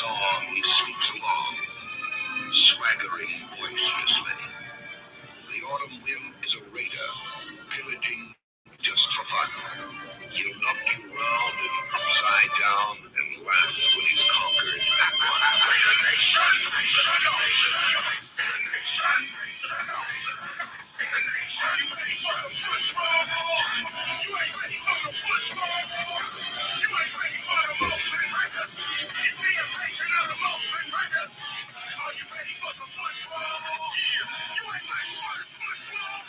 song sweeps along, swaggering boisterously. The autumn wind is a raider, pillaging just for fun. He'll knock you round and upside down and laugh when he's conquered. Raider Nation, let's go, let's go. Raider Nation, let's go, let's go. Raider Nation, you ready for some football? You ain't ready for the football. You ain't ready for the Oakland Raiders. It's the invasion of the Oakland Raiders. Are you ready for some football? Yeah. You ain't ready for this football.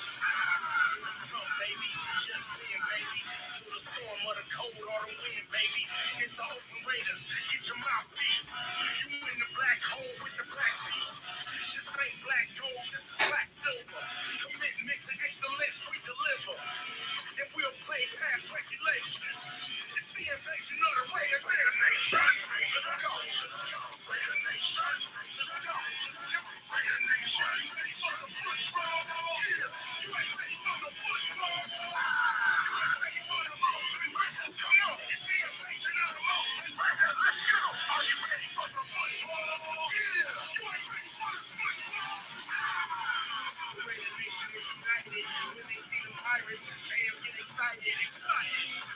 Come, baby, just win, baby. Through the storm of the cold or the wind, baby. It's the Oakland Raiders. Get your mouthpiece. You in the black hole with the black piece. This ain't black gold, this is black silver. Commitment to excellence, we deliver. And we'll play past regulation. It's the invasion of the Raider Nation. Let's go, let's go, Raider Nation. Let's go, let's go, Raider Nation. You ready for some football? Yeah, you ain't ready for no football. You ain't ready for the Oakland Raiders. Come on, it's the invasion of the Oakland Raiders. Let's go. Are you ready for some football? Yeah, you ain't ready for this football. The Raider Nation is united. When they see the Pirates, fans get excited.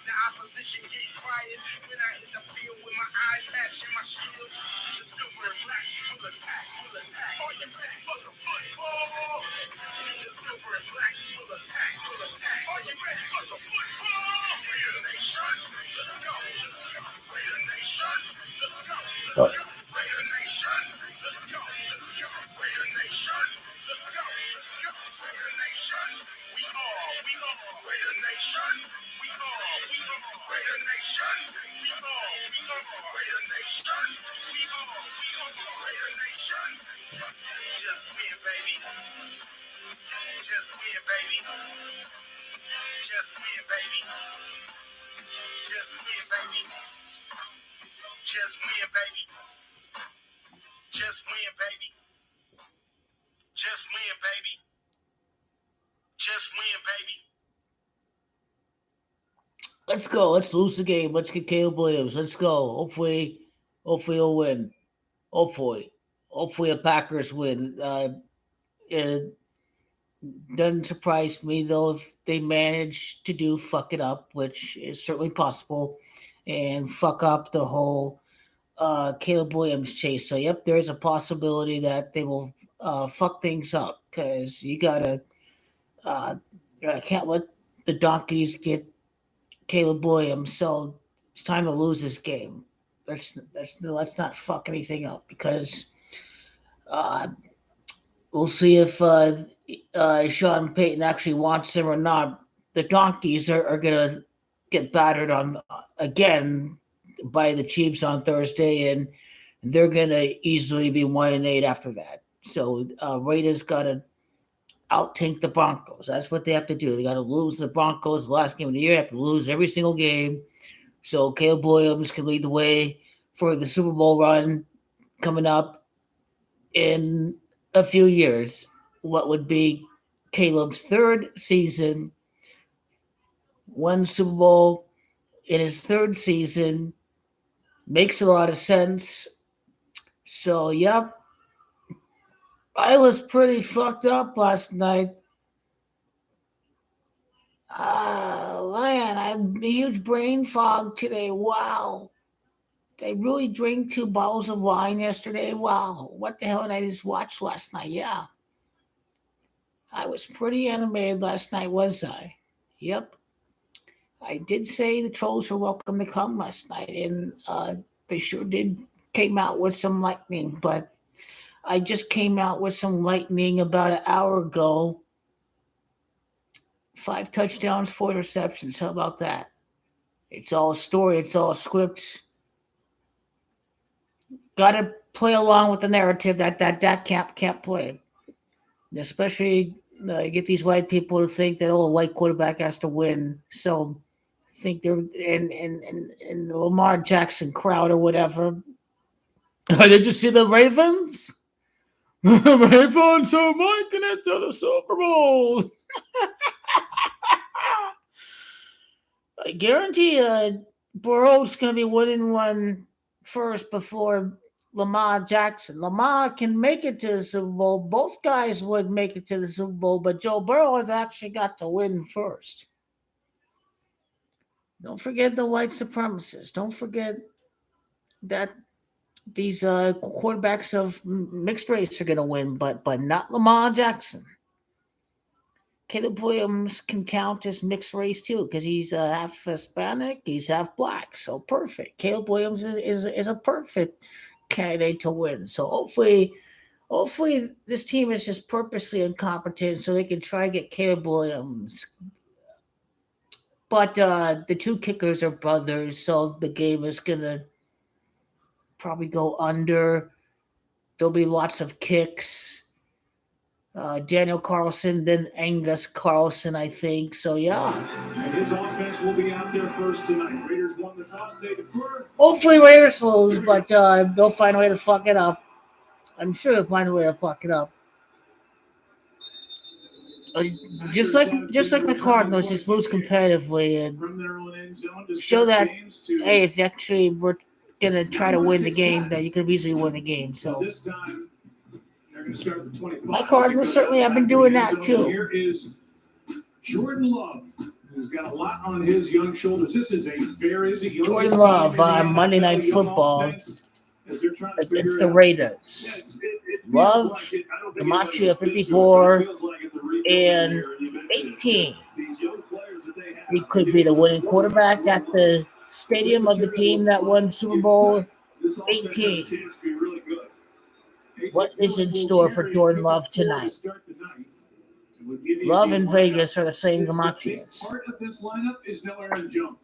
The opposition get quiet. When I hit the field with my eye patch and my shield, the silver and black will attack. Are you ready for some football? The silver and black will attack. Are you ready for some football? Raider Nation, let's go. Raider Nation, let's go. Raider Nation, let's go. Raider Nation, let's go. Raider Nation, we are Raider Nation, we are Raider Nation, we are Raider Nation, we are Raider Nation. Just win, baby. Just win, baby. Just win, baby. Just win, baby. Just win, baby. Just win, baby. Just win, baby. Just win, baby. Let's go. Let's lose the game. Let's get Caleb Williams. Let's go. Hopefully he'll win. Hopefully the Packers win. It doesn't surprise me though if they manage to do fuck it up, which is certainly possible, and fuck up the whole Caleb Williams chase. So yep, there is a possibility that they will fuck things up because you gotta. Uh, I can't let the donkeys get Caleb Williams. So it's time to lose this game. Let's not fuck anything up because uh, we'll see if Sean Payton actually wants him or not. The donkeys are gonna get battered on again by the Chiefs on Thursday, and they're gonna easily be 1-8 after that. So Raiders gotta out tank the Broncos. That's what they have to do. They got to lose the Broncos the last game of the year. They have to lose every single game. So Caleb Williams can lead the way for the Super Bowl run coming up in a few years. What would be Caleb's third season, one Super Bowl in his third season. Makes a lot of sense. So, yep, I was pretty fucked up last night. Man, I had a huge brain fog today. Wow. Did I really drink 2 bottles of wine yesterday? Wow. What the hell did I just watch last night? Yeah. I was pretty animated last night, was I? Yep. I did say the trolls were welcome to come last night, and they sure did came out with some lightning, but I just came out with some lightning about an hour ago. 5 touchdowns, 4 interceptions. How about that? It's all a story. It's all a script. Got to play along with the narrative that can't play. Especially get these white people to think that a white quarterback has to win. So think they're in the Lamar Jackson crowd or whatever. Did you see the Ravens? The Ravens are making it to the Super Bowl. I guarantee Burrow's going to be winning one first before Lamar Jackson. Lamar can make it to the Super Bowl. Both guys would make it to the Super Bowl, but Joe Burrow has actually got to win first. Don't forget the white supremacists. Don't forget that these quarterbacks of mixed race are going to win, but not Lamar Jackson. Caleb Williams can count as mixed race too because he's half Hispanic, he's half black, so perfect. Caleb Williams is a perfect candidate to win. So hopefully this team is just purposely incompetent so they can try to get Caleb Williams. But the two kickers are brothers, so the game is gonna probably go under. There'll be lots of kicks. Daniel Carlson, then Angus Carlson, I think. So yeah. And his offense will be out there first tonight. Raiders won the toss. They defer. Hopefully Raiders lose, but they'll find a way to fuck it up. I'm sure they'll find a way to fuck it up. Just like the Cardinals, just lose competitively and show that hey, if you actually were gonna try to win the game, that you could easily win the game. So my Cardinals certainly have been doing that too. Here is Jordan Love, who's got a lot on his young shoulders. This is a very Jordan Love on Monday Night Football. It's the Raiders. Love, Gematria 54 and 18. He could be the winning quarterback at the stadium of the team that won Super Bowl 18. What is in store for Jordan Love tonight? Love and Vegas are the same Gematrias. Part of this lineup is no Aaron Jones.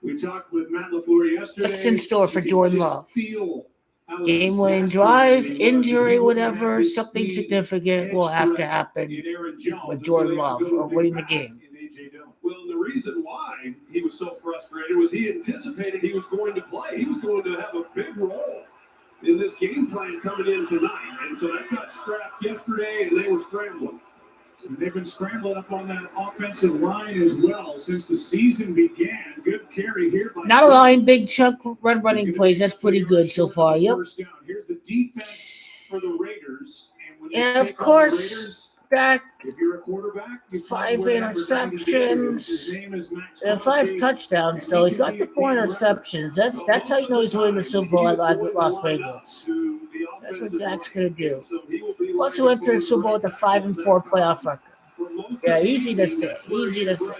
We talked with Matt LaFleur yesterday. What's in store for Jordan Love? Game-winning drive, injury, whatever, something significant will have to happen with Jordan Love or winning the game. Well, the reason why he was so frustrated was he anticipated he was going to play. He was going to have a big role in this game plan coming in tonight. And so that got scrapped yesterday, and they were scrambling. And they've been scrambling up on that offensive line as well since the season began. Good carry here. Not allowing big chunk running plays. That's pretty good so far. Yep. Here's the defense for the Raiders. And of course, Dak, if you're a quarterback, 5 interceptions and 5 touchdowns. Though he's got the 4 interceptions. That's how you know he's winning the Super Bowl at Las Vegas. That's what Dak's gonna do. Plus, he entered the Super Bowl with a 5-4 playoff record. Yeah, easy to say. Easy to say.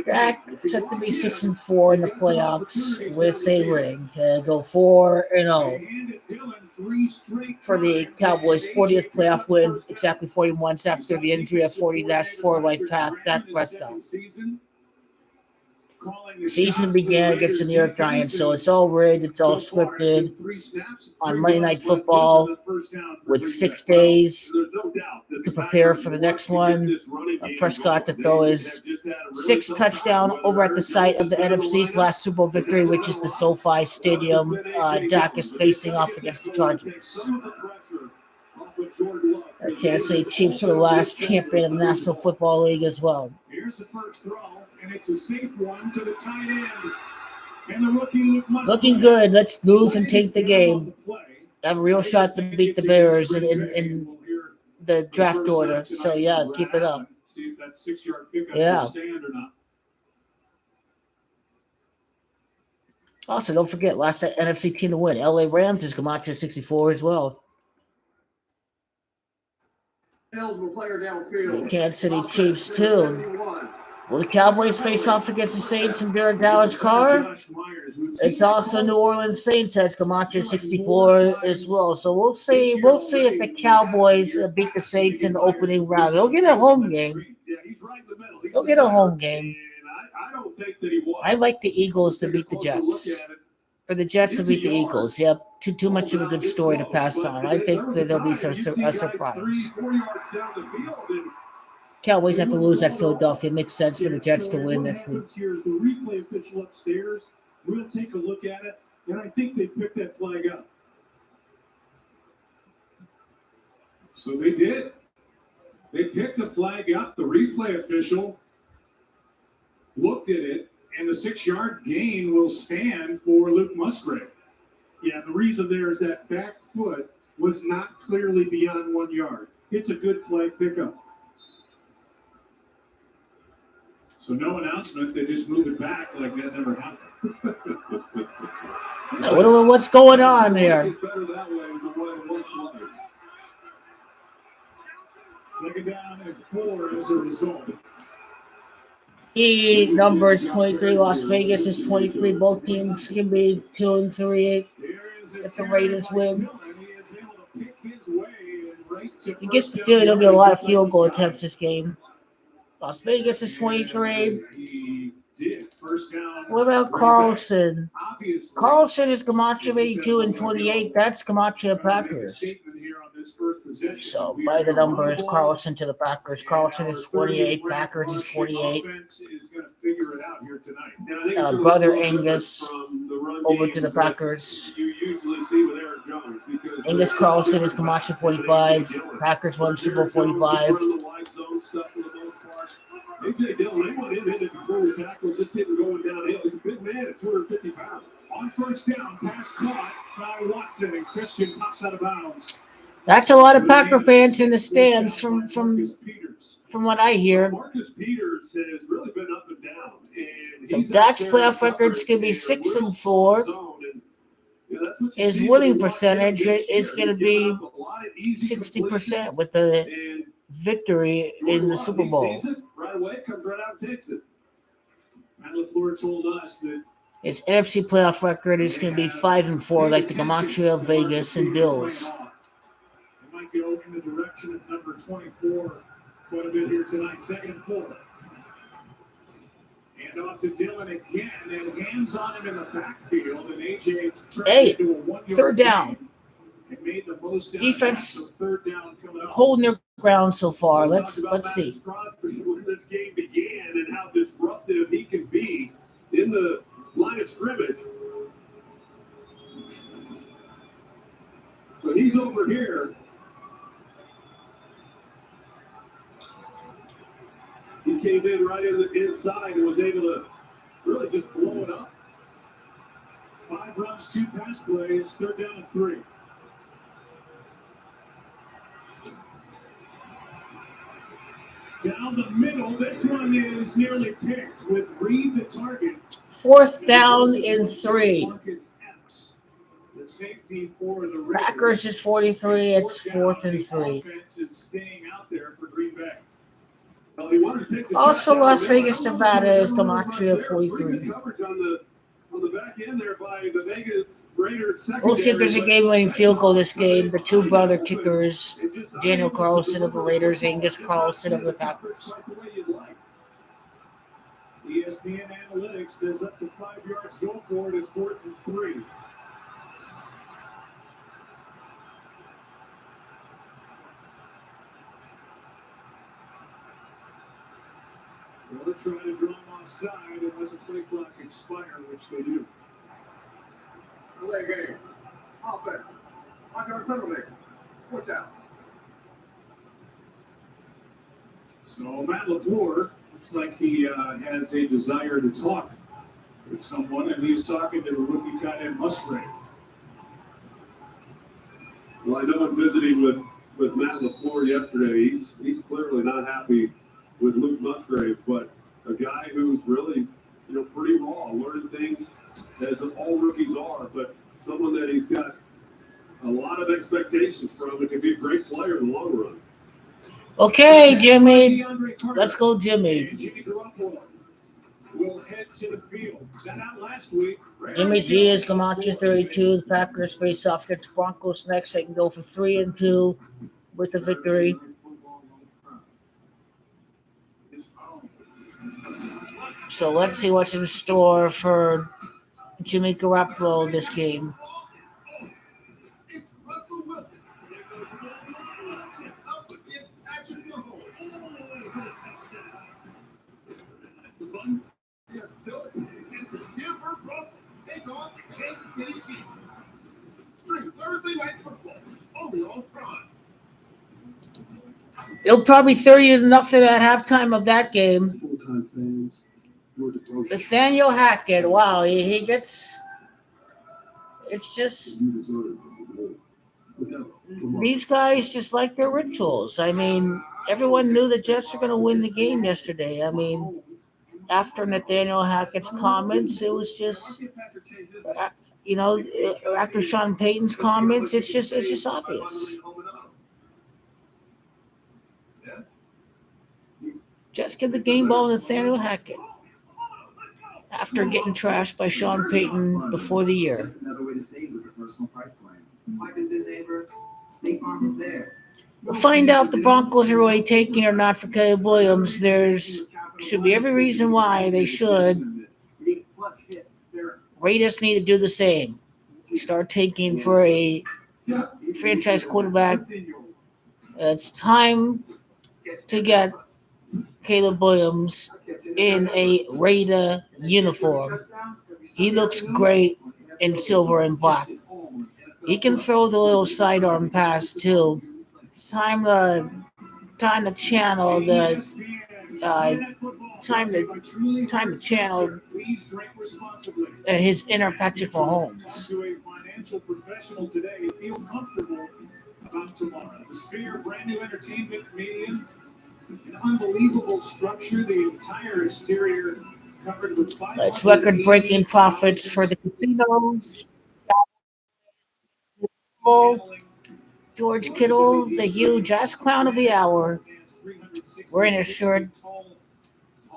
Dak set to be 6-4 in the playoffs with a ring. Go 4-0 for the Cowboys' 40th playoff win. Exactly 40 months after the injury of 40-4 life path. Dak Prescott. The season began against the New York Giants, so it's all rigged, it's all scripted. On Monday Night Football, with 6 days to prepare for the next one, Prescott to throw his 6th touchdown over at the site of the NFC's last Super Bowl victory, which is the SoFi Stadium. Dak is facing off against the Chargers. I can't say Chiefs are the last champion of the National Football League as well. Here's the first throw, and it's a safe one to the tight end. And the rookie looking good. Let's lose and take the game. Have a real shot to beat the Bears in the draft order. So, yeah, keep it up. Yeah. Also, don't forget, last NFC team to win. LA Rams is Gematria 64 as well. Kansas City Chiefs, too. Will the Cowboys face off against the Saints and Derek Dallas Carr? It's also New Orleans Saints has Gematria 64 as well. So we'll see. We'll see if the Cowboys beat the Saints in the opening round. They'll get a home game. They'll get a home game. I like the Eagles to beat the Jets. Or the Jets to beat the Eagles. Yep. Too much of a good story to pass on. I think that there'll be a surprise. Cowboys have to lose at Philadelphia. It makes sense for the Jets to win next week. Here's the replay official upstairs. We'll take a look at it, and I think they picked that flag up. So they did. They picked the flag up. The replay official looked at it, And the 6-yard gain will stand for Luke Musgrave. Yeah, the reason there is that back foot was not clearly beyond 1 yard. It's a good flag pickup. So no announcement. They just moved it back like that never happened. What's going on there? Better that way than the way it once was. Second down and 4 as a result. Numbers 23. Las Vegas is 23. Both teams can be 2-3 if the Raiders win. You get the feeling there'll be a lot of field goal attempts this game. Las Vegas is 23. What about Carlson? Carlson is Camacho 82 and 28. That's Camacho Packers. So by the numbers, Carlson to the Packers. Carlson is 28. Packers is 48. Brother Angus over to the Packers. Angus Carlson is Camacho 45. Packers won Super Bowl 45. AJ Dillon, they went in before the tackle, just getting going downhill. He's a big man at 250 pounds. On first down, pass caught by Watson, and Christian pops out of bounds. That's a lot of Packer fans in the stands from what I hear. Marcus Peters has really been up and down. And so Dak's playoff record's going to be 6-4. His winning percentage is going to be 60% with the victory in the Super Bowl. Right away, comes right out and takes it. Matt LaFleur told us that his NFC playoff record is going to be 5-4, like the Camacho, Vegas, and Bills. It might go in the direction of number 24 quite a bit here tonight. 2nd and 4. And off to Dillon again, and hands on him in the backfield. And AJ into a 1-yard down. Made the most defense third down coming up. Holding their ground so far. Let's see. When this game began and how disruptive he can be in the line of scrimmage. So he's over here. He came in right in the inside and was able to really just blow it up. 5 runs, 2 pass plays, 3rd down and 3. Down the middle, this one is nearly picked with Reed the target. 4th down and 3. The safety for the Packers is 43. It's 4th and 3. Offense is staying out there for Green Bay. Also, Las Vegas, Nevada is Camacho at 43. On the back end there by the Vegas Raiders. We'll see if there's a game-winning field goal this game. The 2 brother kickers, Daniel Carlson of the Raiders, Angus Carlson of the Packers. ESPN Analytics says up to 5 yards, go for it. It's 4th and 3. They'll try to draw him offside and let the play clock expire, which they do. Delay game. Offense. Under penalty. Put down. So Matt LaFleur looks like he has a desire to talk with someone, and he's talking to the rookie tight end Musgrave. Well, I know in visiting with Matt LaFleur yesterday, he's clearly not happy with Luke Musgrave, but a guy who's really, pretty raw, learning things as all rookies are, but someone that he's got a lot of expectations from and can be a great player in the long run. Okay, Jimmy. Let's go, Jimmy. Jimmy Garoppolo will head to the field. Sent out last week. Jimmy G is Camacho 32. The Packers face off against Broncos next. They can go for 3-2 with the victory. So let's see what's in store for Jimmy Garoppolo this game. It's Russell Wilson. Up against Patrick Mahomes. Yeah, still, as the Denver Broncos take on the Kansas City Chiefs. Stream Thursday Night Football, only on Prime. It'll probably 30-0 at halftime of that game. Full-time fans, Nathaniel Hackett, wow, he gets. It's just these guys just like their rituals. I mean, everyone knew the Jets were going to win the game yesterday. I mean, after Nathaniel Hackett's comments, it was just, after Sean Payton's comments, it's just obvious. Just give the game ball to Nathaniel Hackett after getting trashed by Sean Payton before the year. Just another way to save with a personal price plan. Like a good neighbor, State Farm is there. We'll find out if the Broncos are really taking or not for Caleb Williams. There's should be every reason why they should. Raiders need to do the same. Start taking for a franchise quarterback. It's time to get Caleb Williams in a Raider uniform. He looks great in silver and black. He can throw the little sidearm pass too. It's time to channel the time to channel his inner Patrick Mahomes. To a financial professional today, feel comfortable about tomorrow. The Sphere, brand new entertainment medium, an unbelievable structure. The entire exterior covered with. It's record-breaking profits for the casinos. George Kittle, the huge ass clown of the hour, wearing a shirt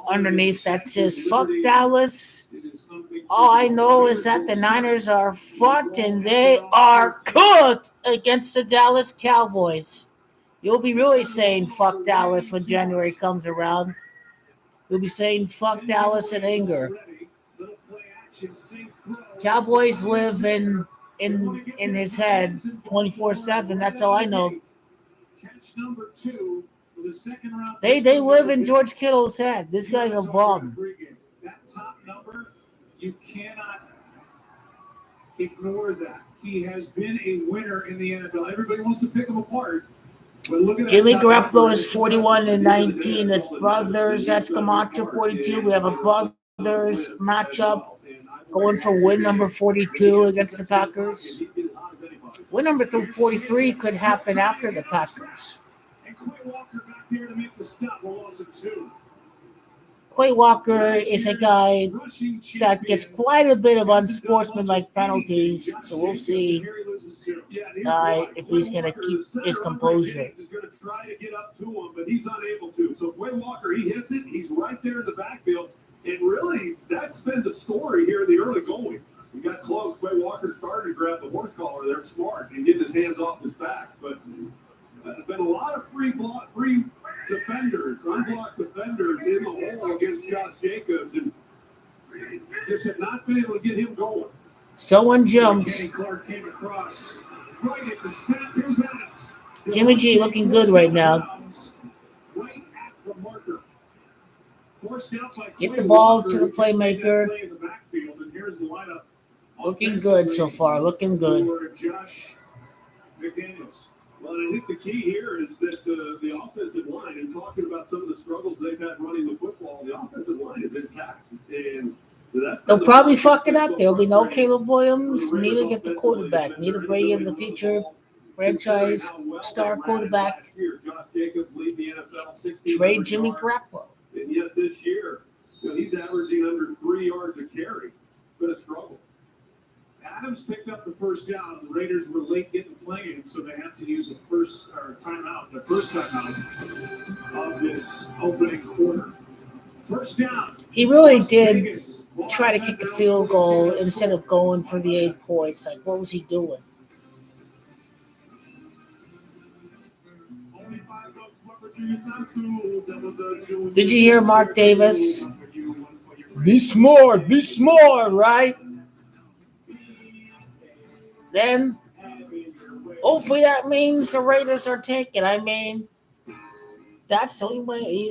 underneath that says "Fuck Dallas." All I know is that the Niners are fucked and they are cooked against the Dallas Cowboys. You'll be really saying "Fuck Dallas" when January comes around. You'll be saying "Fuck Dallas" in anger. Cowboys live in his head 24/7. That's all I know. They live in George Kittle's head. This guy's a bum. That top number, you cannot ignore that. He has been a winner in the NFL. Everybody wants to pick him apart. But look at Jimmy Garoppolo is 41-19. That's brothers. That's Camacho 42. We have a brothers matchup going for win number 42 against the Packers. Win number 43 could happen after the Packers. Quay Walker is a guy that gets quite a bit of unsportsmanlike penalties, so we'll see if he's going to keep his composure. He's going to try to get up to him, but he's unable to. So Quay Walker, he hits it. He's right there in the backfield. And really, that's been the story here in the early going. We got close. Quay Walker started to grab the horse collar. They're smart and get his hands off his back. But there's been a lot of free defenders, unblocked defenders in the hole against Josh Jacobs, and just have not been able to get him going. Someone jumped. Kenny Clark came across right at the snap. Here's Adams. Jimmy G looking good right now. Right at the marker. Get the ball to the playmaker. Looking good so far. Looking good. Josh McDaniels. Well, I think the key here is that the offensive line, and talking about some of the struggles they've had running the football, the offensive line is intact. And they'll probably fuck it up. There'll be no Caleb Williams. Need to get the quarterback. Need to bring in the future franchise star quarterback. Trade Jimmy Garoppolo. And yet this year, he's averaging under 3 yards a carry. It's been a struggle. Adams picked up the first down. The Raiders were late getting playing, so they have to use the first timeout of this opening quarter. First down. He really did try to kick a field goal instead of going for the 8 points. Like, what was he doing? Did you hear Mark Davis? Be smart, right? Then, hopefully that means the Raiders are taken. I mean, that's the only way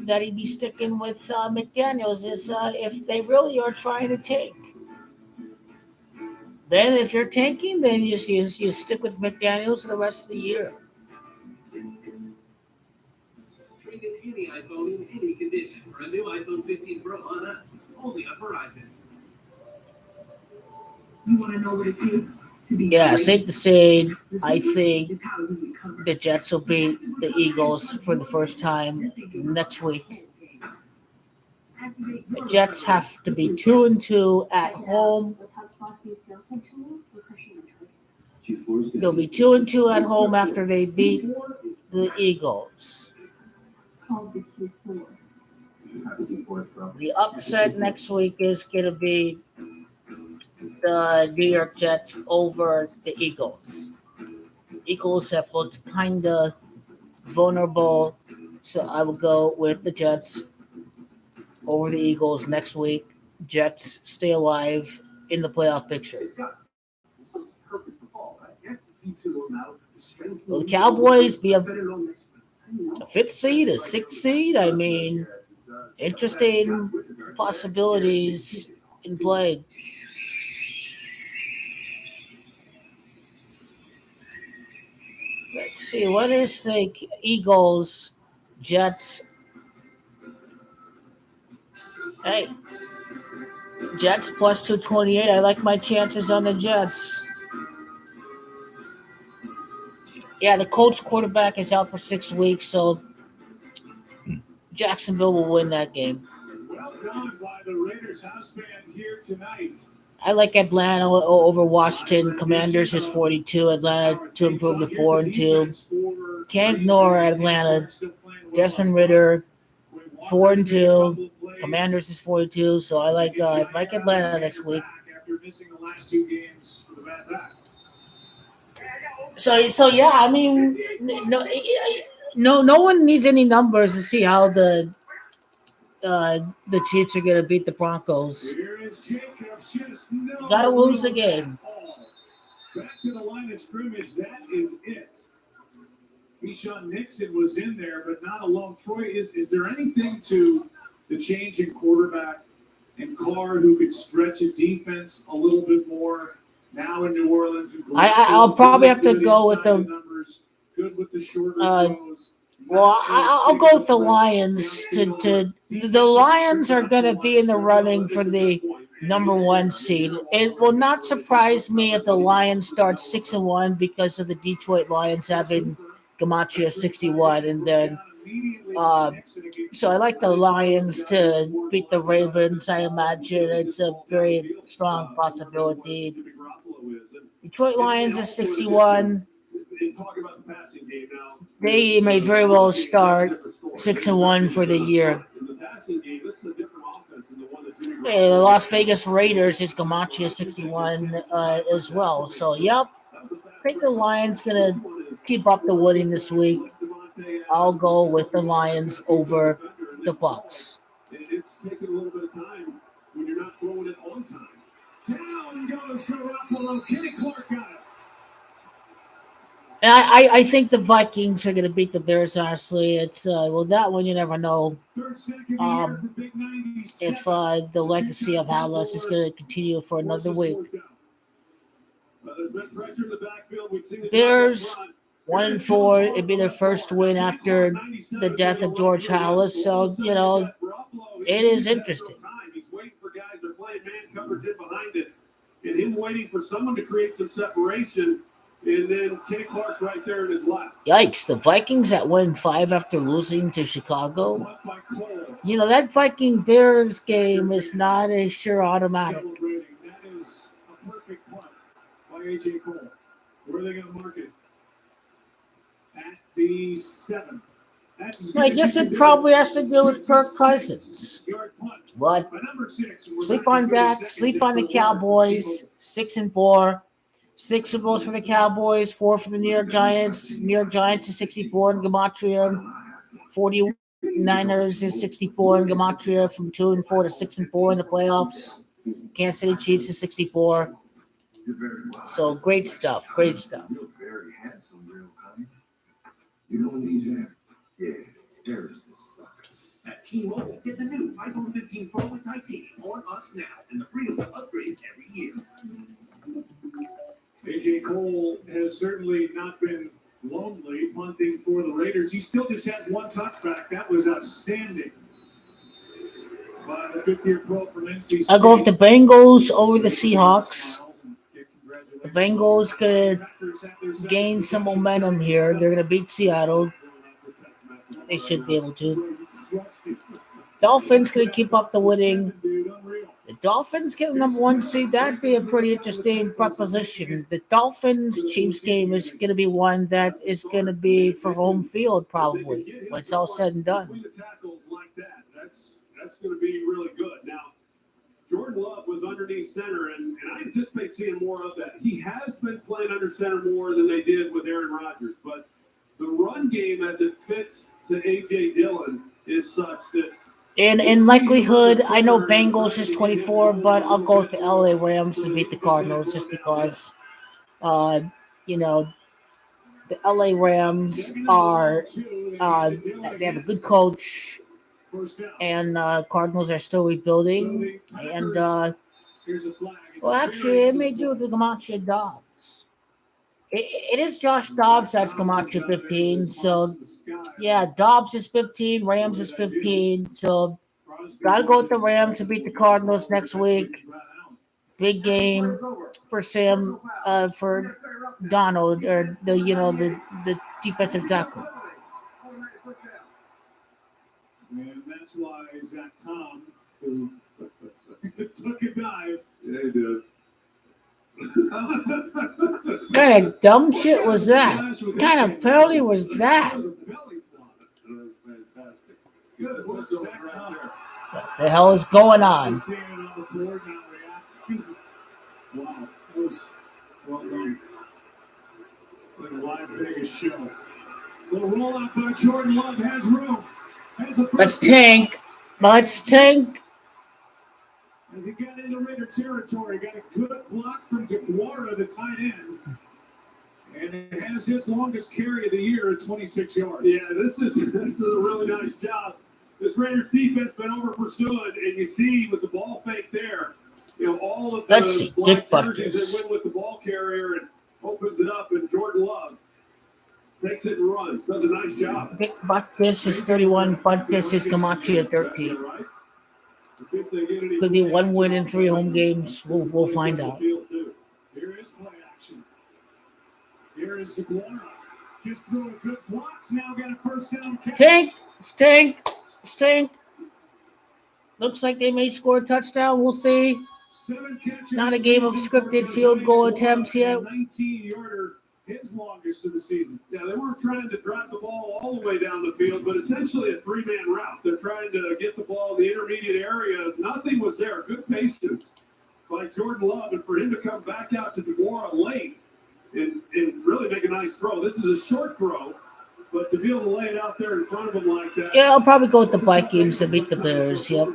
that he'd be sticking with McDaniels is if they really are trying to tank. Then if you're tanking, then you stick with McDaniels for the rest of the year. any iPhone in any condition for a new iPhone 15 Pro on us, only on Verizon. You want to know what it takes to be Yeah, great? safe to say, The I secret think is how you recover. the Jets will beat the Eagles for the first time next week. The Jets have to be 2-2 at home. They'll be 2-2 at home after they beat the Eagles. The upset next week is going to be the New York Jets over the Eagles. Eagles have looked kind of vulnerable, so I will go with the Jets over the Eagles next week. Jets stay alive in the playoff picture. Will the Cowboys be a fifth seed, a sixth seed? I mean, interesting possibilities in play. Let's see. What is the Eagles, Jets? Hey, Jets plus 228. I like my chances on the Jets. Yeah, the Colts quarterback is out for 6 weeks, so Jacksonville will win that game. Well done by the Raiders house band here tonight. I like Atlanta over Washington. Commanders is 42. Atlanta to improve to 4-2. Can't ignore Atlanta. Desmond Ritter 4-2. Commanders is 42. So I like Atlanta next week. After missing the last 2 games with a bad back. So yeah, I mean, no one needs any numbers to see how the Chiefs are going to beat the Broncos. Got to lose the game. Back to the line of scrimmage. That is it. Keyshawn Nixon was in there, but not alone. Troy, is there anything to the change in quarterback and Carr who could stretch a defense a little bit more now in New Orleans? I'll probably have to go with the numbers. Good with the shorter throws. Well, I'll go with the Lions. The Lions are going to be in the running for the number 1 seed. It will not surprise me if the Lions start 6-1 because of the Detroit Lions having Gematria 61, and then so I like the Lions to beat the Ravens. I imagine it's a very strong possibility. Detroit Lions is 61. They may very well start 6-1 for the year. The Las Vegas Raiders is Gematria 61 as well. So, yep, I think the Lions going to keep up the winning this week. I'll go with the Lions over the Bucks. It's taking a little bit of time when you're not throwing it on time. Down goes Garoppolo. Kenny Clark got it. And I think the Vikings are going to beat the Bears, honestly. It's that one you never know if the legacy of Hallis is going to continue for another week. Bears 1-4. It'd be their first win after the death of George Hallis. So, it is interesting. He's waiting for guys that are playing man coverage in behind it. And him waiting for someone to create some separation. And then Kenny Clark's right there in his lap. Yikes, the Vikings at 1-5 after losing to Chicago. That Viking Bears game is not a sure automatic. That is a perfect punt by A.J. Cole. Where are they going to mark it? At the 7. I guess it probably has to do with Kirk Cousins. But sleep on that. Sleep on the Cowboys. 6-4. 6 Super Bowls for the Cowboys, 4 for the New York Giants. New York Giants is 64 in Gematria. 49ers is 64 in Gematria from 2-4 to 6-4 in the playoffs. Kansas City Chiefs is 64. So great stuff. Great stuff. You're very handsome, real kind. You don't need that. Yeah, there's the suckers. At T-Mobile, get the new iPhone 15 Pro with titanium on us now and the freedom to upgrade every year. A.J. Cole has certainly not been Lonely punting for the Raiders. He still just has one touchback. That was outstanding by the fifth-year pro from NC State. I'll go with the Bengals over the Seahawks. The Bengals going to gain some momentum here. They're going to beat Seattle. They should be able to. Dolphins going to keep up the winning. The Dolphins get the number 1 seed. That'd be a pretty interesting proposition. The Dolphins-Chiefs game is going to be one that is going to be for home field probably when it's all said and done. That's going to be really good. Now, Jordan Love was underneath center, and I anticipate seeing more of that. He has been playing under center more than they did with Aaron Rodgers, but the run game as it fits to A.J. Dillon is such that in likelihood, I know Bengals is 24, but I'll go with the LA Rams to beat the Cardinals just because, you know, the LA Rams are, they have a good coach, and Cardinals are still rebuilding. And, well, actually, it may do with the Camacho Dobbs. It is Josh Dobbs that's Camacho 15. So, yeah, Dobbs is 15, Rams is 15. So, got to go with the Rams to beat the Cardinals next week. Big game for Sam, for Donald, or the defensive tackle. And that's why Zach Tom, who took a dive. Yeah, he did. What kind of dumb shit was that? What kind of penalty was that? That was fantastic. Good work, Zach Tom. What the hell is going on? Seeing it on the board, not reacting. Wow, that was well done. It's like a live Vegas show. Little rollout by Jordan Love has room. Let's tank. Let's tank. As he got into Raider territory, got a good block from DeGuara, the tight end. And it has his longest carry of the year at 26 yards. Yeah, this is a really nice job. This Raiders defense been over pursuing, and you see with the ball fake there, all of the black jerseys that win with the ball carrier and opens it up, and Jordan Love takes it and runs. Does a nice job. Dick Butkus is 31. Butkus is Camacho at 13. Could be 1 win in 3 home games. We'll find out. Here is play action. Here is DeGuara. Just threw a good blocks. Now got a first down catch. Stink. Looks like they may score a touchdown. We'll see. 7 catches. It's not a game of scripted field goal attempts yet. 19-yarder, his longest of the season. Yeah, they weren't trying to drive the ball all the way down the field, but essentially a 3-man route. They're trying to get the ball in the intermediate area. Nothing was there. Good patience by Jordan Love, and for him to come back out to DeGuara late and really make a nice throw. This is a short throw, but to be able to lay it out there in front of him like that. Yeah, I'll probably go with the Vikings to beat the Bears. Yep.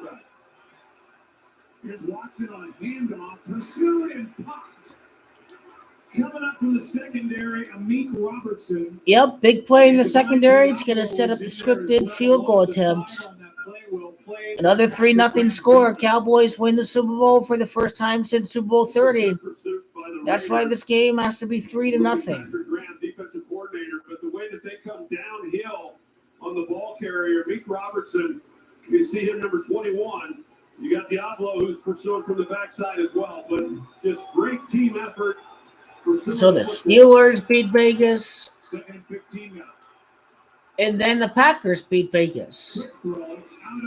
Here's Watson on a handoff, pursued and popped. Coming up from the secondary, Amik Robertson. Yep, big play in the secondary. It's going to set up the scripted field goal attempt. Another 3-0 score. Cowboys win the Super Bowl for the first time since Super Bowl 30. That's why this game has to be 3-0. Defensive coordinator, but the way that they come downhill on the ball carrier, Amik Robertson, you see him number 21. You got Diablo who's pursuing from the backside as well, but just great team effort. So the Steelers beat Vegas. 2nd and 15 now. And then the Packers beat Vegas. Quick throw out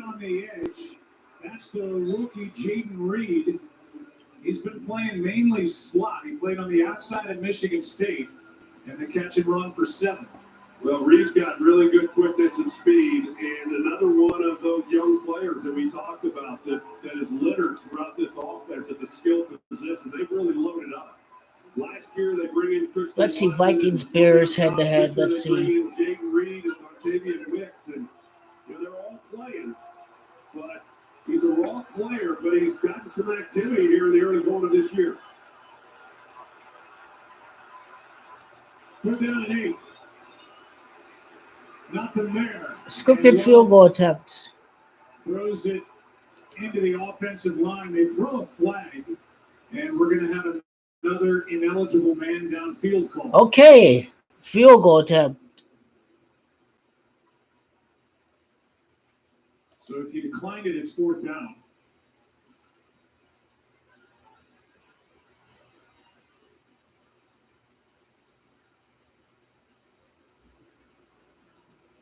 on the edge. That's the rookie Jaden Reed. He's been playing mainly slot. He played on the outside at Michigan State. And the catch and run for 7. Well, Reed's got really good quickness and speed, and another one of those young players that we talked about that is littered throughout this offense at the skill position. They've really loaded up. Last year, they bring in Chris. Let's see Vikings Bears head to head. Let's see. Jaden Reed and Octavian Wicks, and they're all playing. But he's a raw player, but he's gotten some activity here in the early going of this year. Put down an 8. Nothing there. Scripted field goal attempt. Throws it into the offensive line. They throw a flag, and we're going to have another ineligible man downfield call. Okay. Field goal attempt. So if you decline it, it's 4th down.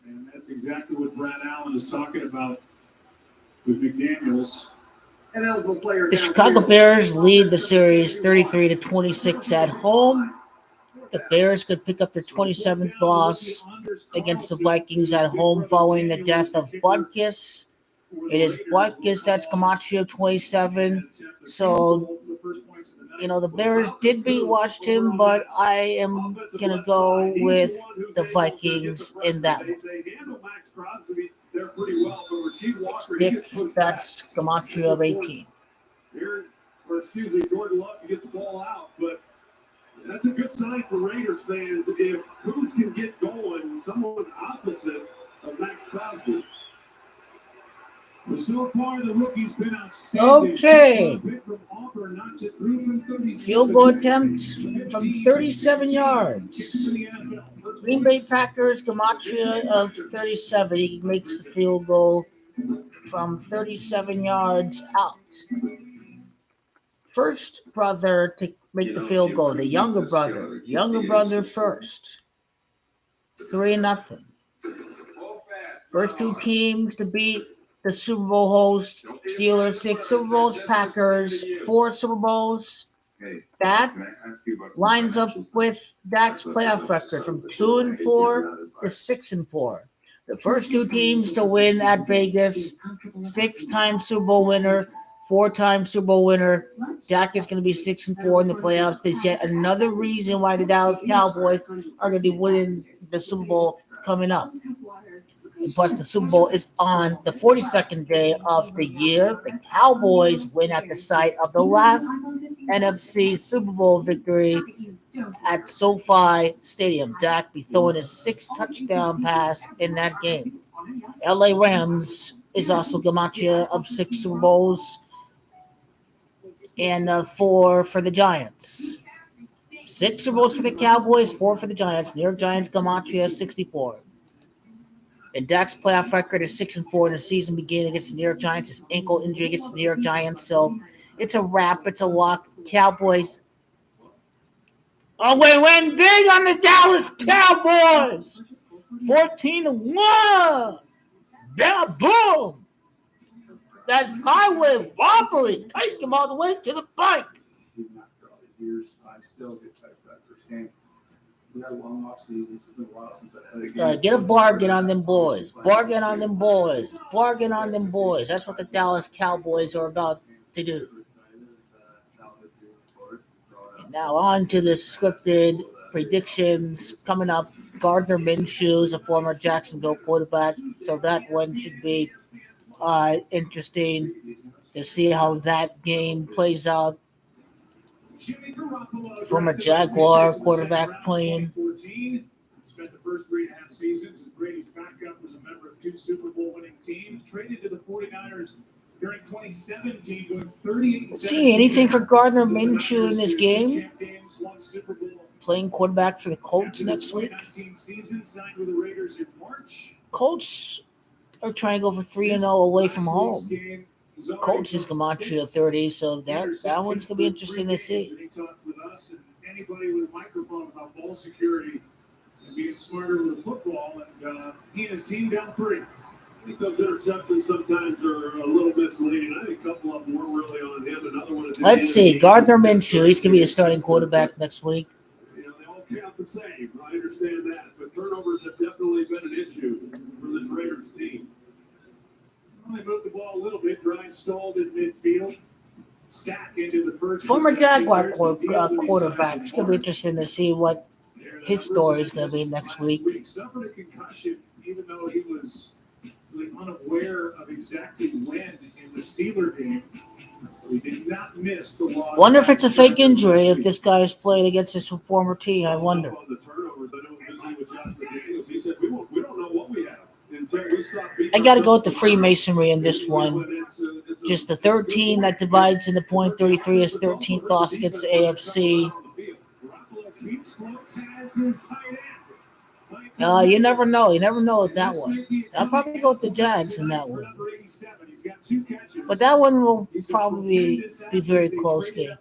And that's exactly what Brad Allen is talking about with McDaniels. An eligible player. The Chicago Bears lead the series 33-26 at home. The Bears could pick up their 27th loss against the Vikings at home following the death of Butkus. It is Butkus that's Camacho 27. So, the Bears did beat Washington, but I am going to go with the Vikings in that one. Nick, that's Camacho of 18. Jordan Love to get the ball out, but that's a good sign for Raiders fans if Coos can get going, someone opposite of Max Crosby. But so far, the rookie's been outstanding. Okay. Field goal attempt from 37 yards. Green Bay Packers, Camacho of 37. He makes the field goal from 37 yards out. First brother to make the field goal, the younger brother. Younger brother first. 3-0. First two teams to beat the Super Bowl host, Steelers, 6 Super Bowls, Packers, 4 Super Bowls. That lines up with Dak's playoff record from 2-4 to 6-4. The first two teams to win at Vegas, 6-time Super Bowl winner, 4-time Super Bowl winner. Dak is going to be 6-4 in the playoffs. There's yet another reason why the Dallas Cowboys are going to be winning the Super Bowl coming up. And plus, the Super Bowl is on the 42nd day of the year. The Cowboys win at the site of the last NFC Super Bowl victory at SoFi Stadium. Dak be throwing his 6th touchdown pass in that game. LA Rams is also Camacho of 6 Super Bowls and 4 for the Giants. 6 Super Bowls for the Cowboys, 4 for the Giants. New York Giants, Camacho 64. And Dak's playoff record is 6-4 in the season beginning against the New York Giants. His ankle injury against the New York Giants. So it's a wrap. It's a lock. Cowboys. Oh, we win big on the Dallas Cowboys. 14-1. Yeah, boom. That's highway robbery. Take him all the way to the bank. Get a bargain on them boys. Bargain on them boys. Bargain on them boys. That's what the Dallas Cowboys are about to do. And now on to the scripted predictions coming up. Gardner Minshew is a former Jacksonville quarterback, so that one should be interesting to see how that game plays out. Former Jaguar quarterback playing. Spent the first 3.5 seasons as Brady's backup, was a member of 2 Super Bowl winning teams. Traded to the 49ers during 2017, going 38. See anything for Gardner Minshew in this game? Playing quarterback for the Colts next week. Colts are trying to go for 3-0 away from home. Colts is Camacho 30, so that one's gonna be interesting to see. He talked with us and anybody with a microphone about ball security and being smarter with the football, and he and his team down 3. I think those interceptions sometimes are a little misleading. I think a couple of them were really on him. Another one is. Let's see, Gardner Minshew. He's gonna be the starting quarterback next week. They all count the same. I understand that, but turnovers have definitely been an issue for this Raiders team. They moved the ball a little bit. Brian stalled in midfield. Sack into the first. Former Jaguar quarterback. It's going to be interesting to see what his story is going to be next week. He suffered a concussion, even though he was really unaware of exactly when in the Steeler game. He did not miss the loss. Wonder if it's a fake injury if this guy is playing against his former team. I wonder. He said, we don't know what we have. I got to go with the Freemasonry in this one. Just the 13 that divides into point 33 is 13th loss against the AFC. You never know. You never know with that one. I'll probably go with the Jags in that one. But that one will probably be very close game.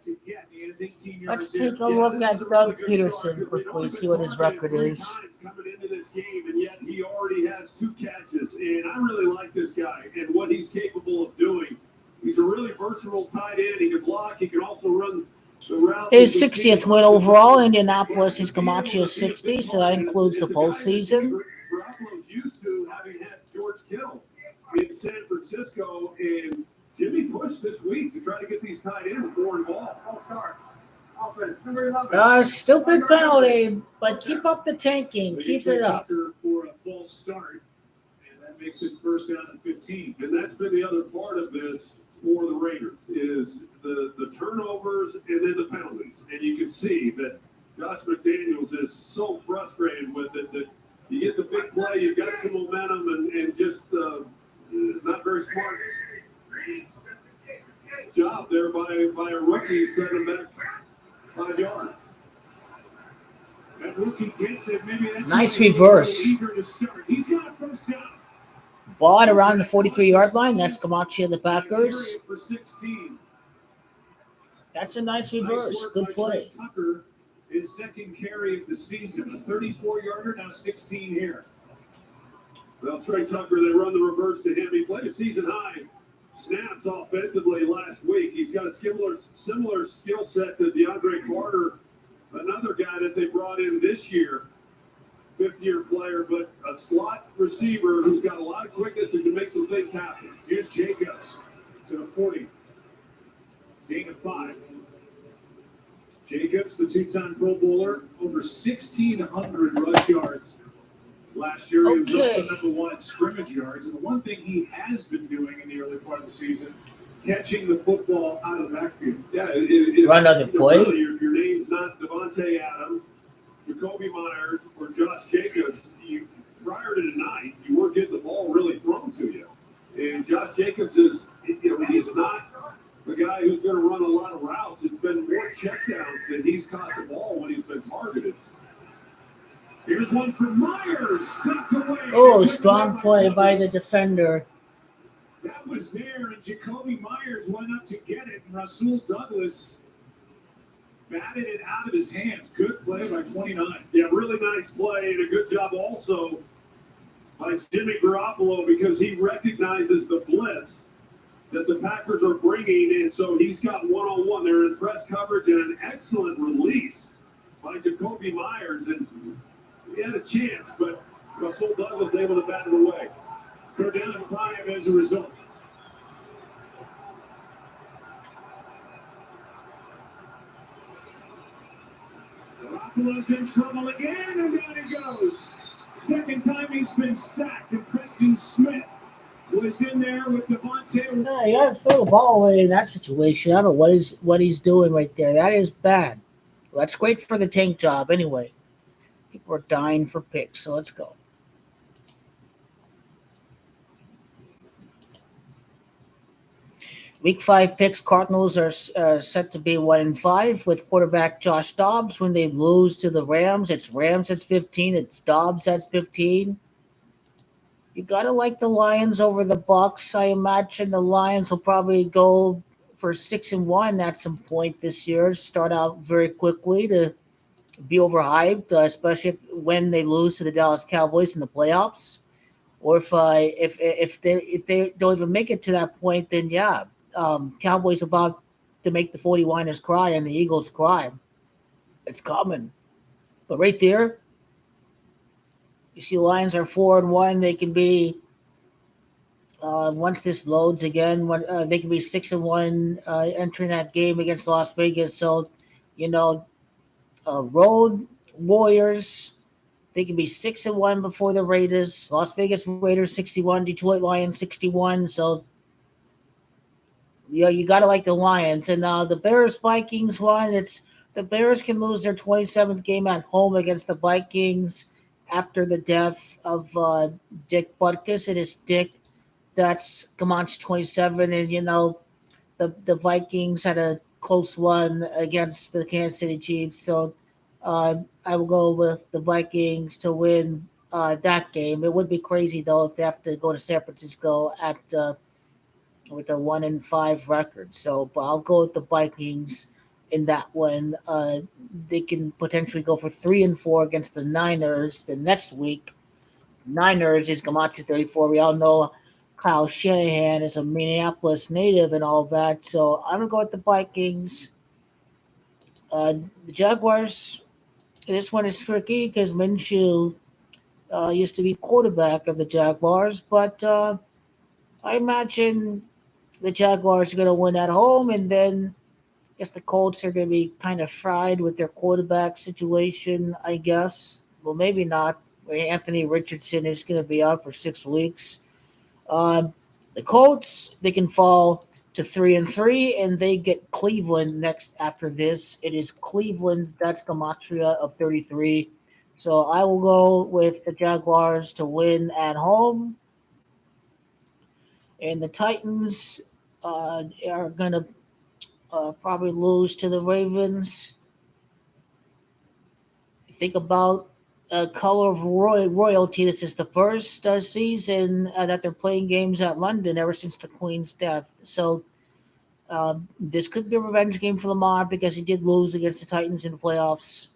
Let's take a look at Doug Peterson quickly, see what his record is. Coming into this game, and yet he already has 2 catches. And I really like this guy and what he's capable of doing. He's a really versatile tight end. He can block. He can also run the route. His 60th win overall, Indianapolis. He's Camacho 60, so that includes the postseason. Garoppolo's used to having had George Kittle in San Francisco, and Jimmy pushed this week to try to get these tight ends more involved. All-star. Offense, number 11. Stupid penalty, but keep up the tanking. Keep it up. For a false start, and that makes it first down and 15. And that's been the other part of this for the Raiders is the turnovers and then the penalties. And you can see that Josh McDaniels is so frustrated with it that you get the big play, you've got some momentum, and just not very smart job there by a rookie setting back 5 yards. That rookie gets it. Maybe that's nice reverse. He's got a first down. Ball at around the 43-yard line. That's Camacho of the Packers. For 16. That's a nice reverse. Good play. Tucker, his second carry of the season. A 34-yarder, now 16 here. Well, Trey Tucker, they run the reverse to him. He played a season-high snaps offensively last week. He's got a similar skill set to DeAndre Carter, another guy that they brought in this year, fifth-year player, but a slot receiver who's got a lot of quickness and can make some things happen. Here's Jacobs to the 40. Gain of 5. Jacobs, the 2-time Pro Bowler, over 1,600 rush yards last year. He was also number 1 in scrimmage yards. And the one thing he has been doing in the early part of the season, catching the football out of the backfield. Yeah, Run another play. Really, your name's not Devontae Adams, Jacoby Myers, or Josh Jacobs. Prior to tonight, you weren't getting the ball really thrown to you. And Josh Jacobs is, he's not the guy who's going to run a lot of routes. It's been more checkdowns that he's caught the ball when he's been targeted. Here's one for Myers, stuck away. Oh, strong play by the defender. That was there, and Jacoby Myers went up to get it, and Rasul Douglas batted it out of his hands. Good play by 29. Yeah, really nice play, and a good job also by Jimmy Garoppolo because he recognizes the blitz that the Packers are bringing, and so he's got one-on-one. They're in press coverage and an excellent release by Jacoby Myers, and he had a chance, but Rasul Douglas able to bat it away. Go down to 5 as a result. Garoppolo's in trouble again, and down he goes. Second time he's been sacked, and Preston Smith was in there with Devontae. Yeah, you gotta throw the ball away in that situation. I don't know what he's doing right there. That is bad. Well, that's great for the tank job anyway. People are dying for picks, so let's go. Week 5 picks, Cardinals are set to be 1-5 with quarterback Josh Dobbs. When they lose to the Rams, it's Rams that's 15, it's Dobbs that's 15. You gotta like the Lions over the Bucks. I imagine the Lions will probably go for 6-1 at some point this year. Start out very quickly to be overhyped, especially when they lose to the Dallas Cowboys in the playoffs. Or if they don't even make it to that point, then yeah. Cowboys about to make the 49ers cry and the Eagles cry. It's coming. But right there, you see Lions are 4-1. They can be, once this loads again, they can be 6-1 entering that game against Las Vegas. So, road Warriors, they can be 6-1 before the Raiders. Las Vegas Raiders 61, Detroit Lions 61. So, yeah, you got to like the Lions. And the Bears-Vikings one, it's the Bears can lose their 27th game at home against the Vikings after the death of Dick Butkus. It is Dick that's Comanche 27. And, the Vikings had a close one against the Kansas City Chiefs. So I will go with the Vikings to win that game. It would be crazy though if they have to go to San Francisco at with a 1-5 record. So, but I'll go with the Vikings in that one. They can potentially go for 3-4 against the Niners the next week. Niners is Gamache 34. We all know Kyle Shanahan is a Minneapolis native and all that. So I'm gonna go with the Vikings. The Jaguars. This one is tricky because Minshew used to be quarterback of the Jaguars, but I imagine the Jaguars are going to win at home, and then I guess the Colts are going to be kind of fried with their quarterback situation, I guess. Well, maybe not. Anthony Richardson is going to be out for 6 weeks. Um, the Colts, they can fall to 3-3, and they get Cleveland next after this. It is Cleveland. That's Gematria of 33. So I will go with the Jaguars to win at home, and the Titans are going to probably lose to the Ravens. Think about color of royalty. This is the first season that they're playing games at London ever since the Queen's death. So this could be a revenge game for Lamar because he did lose against the Titans in the playoffs.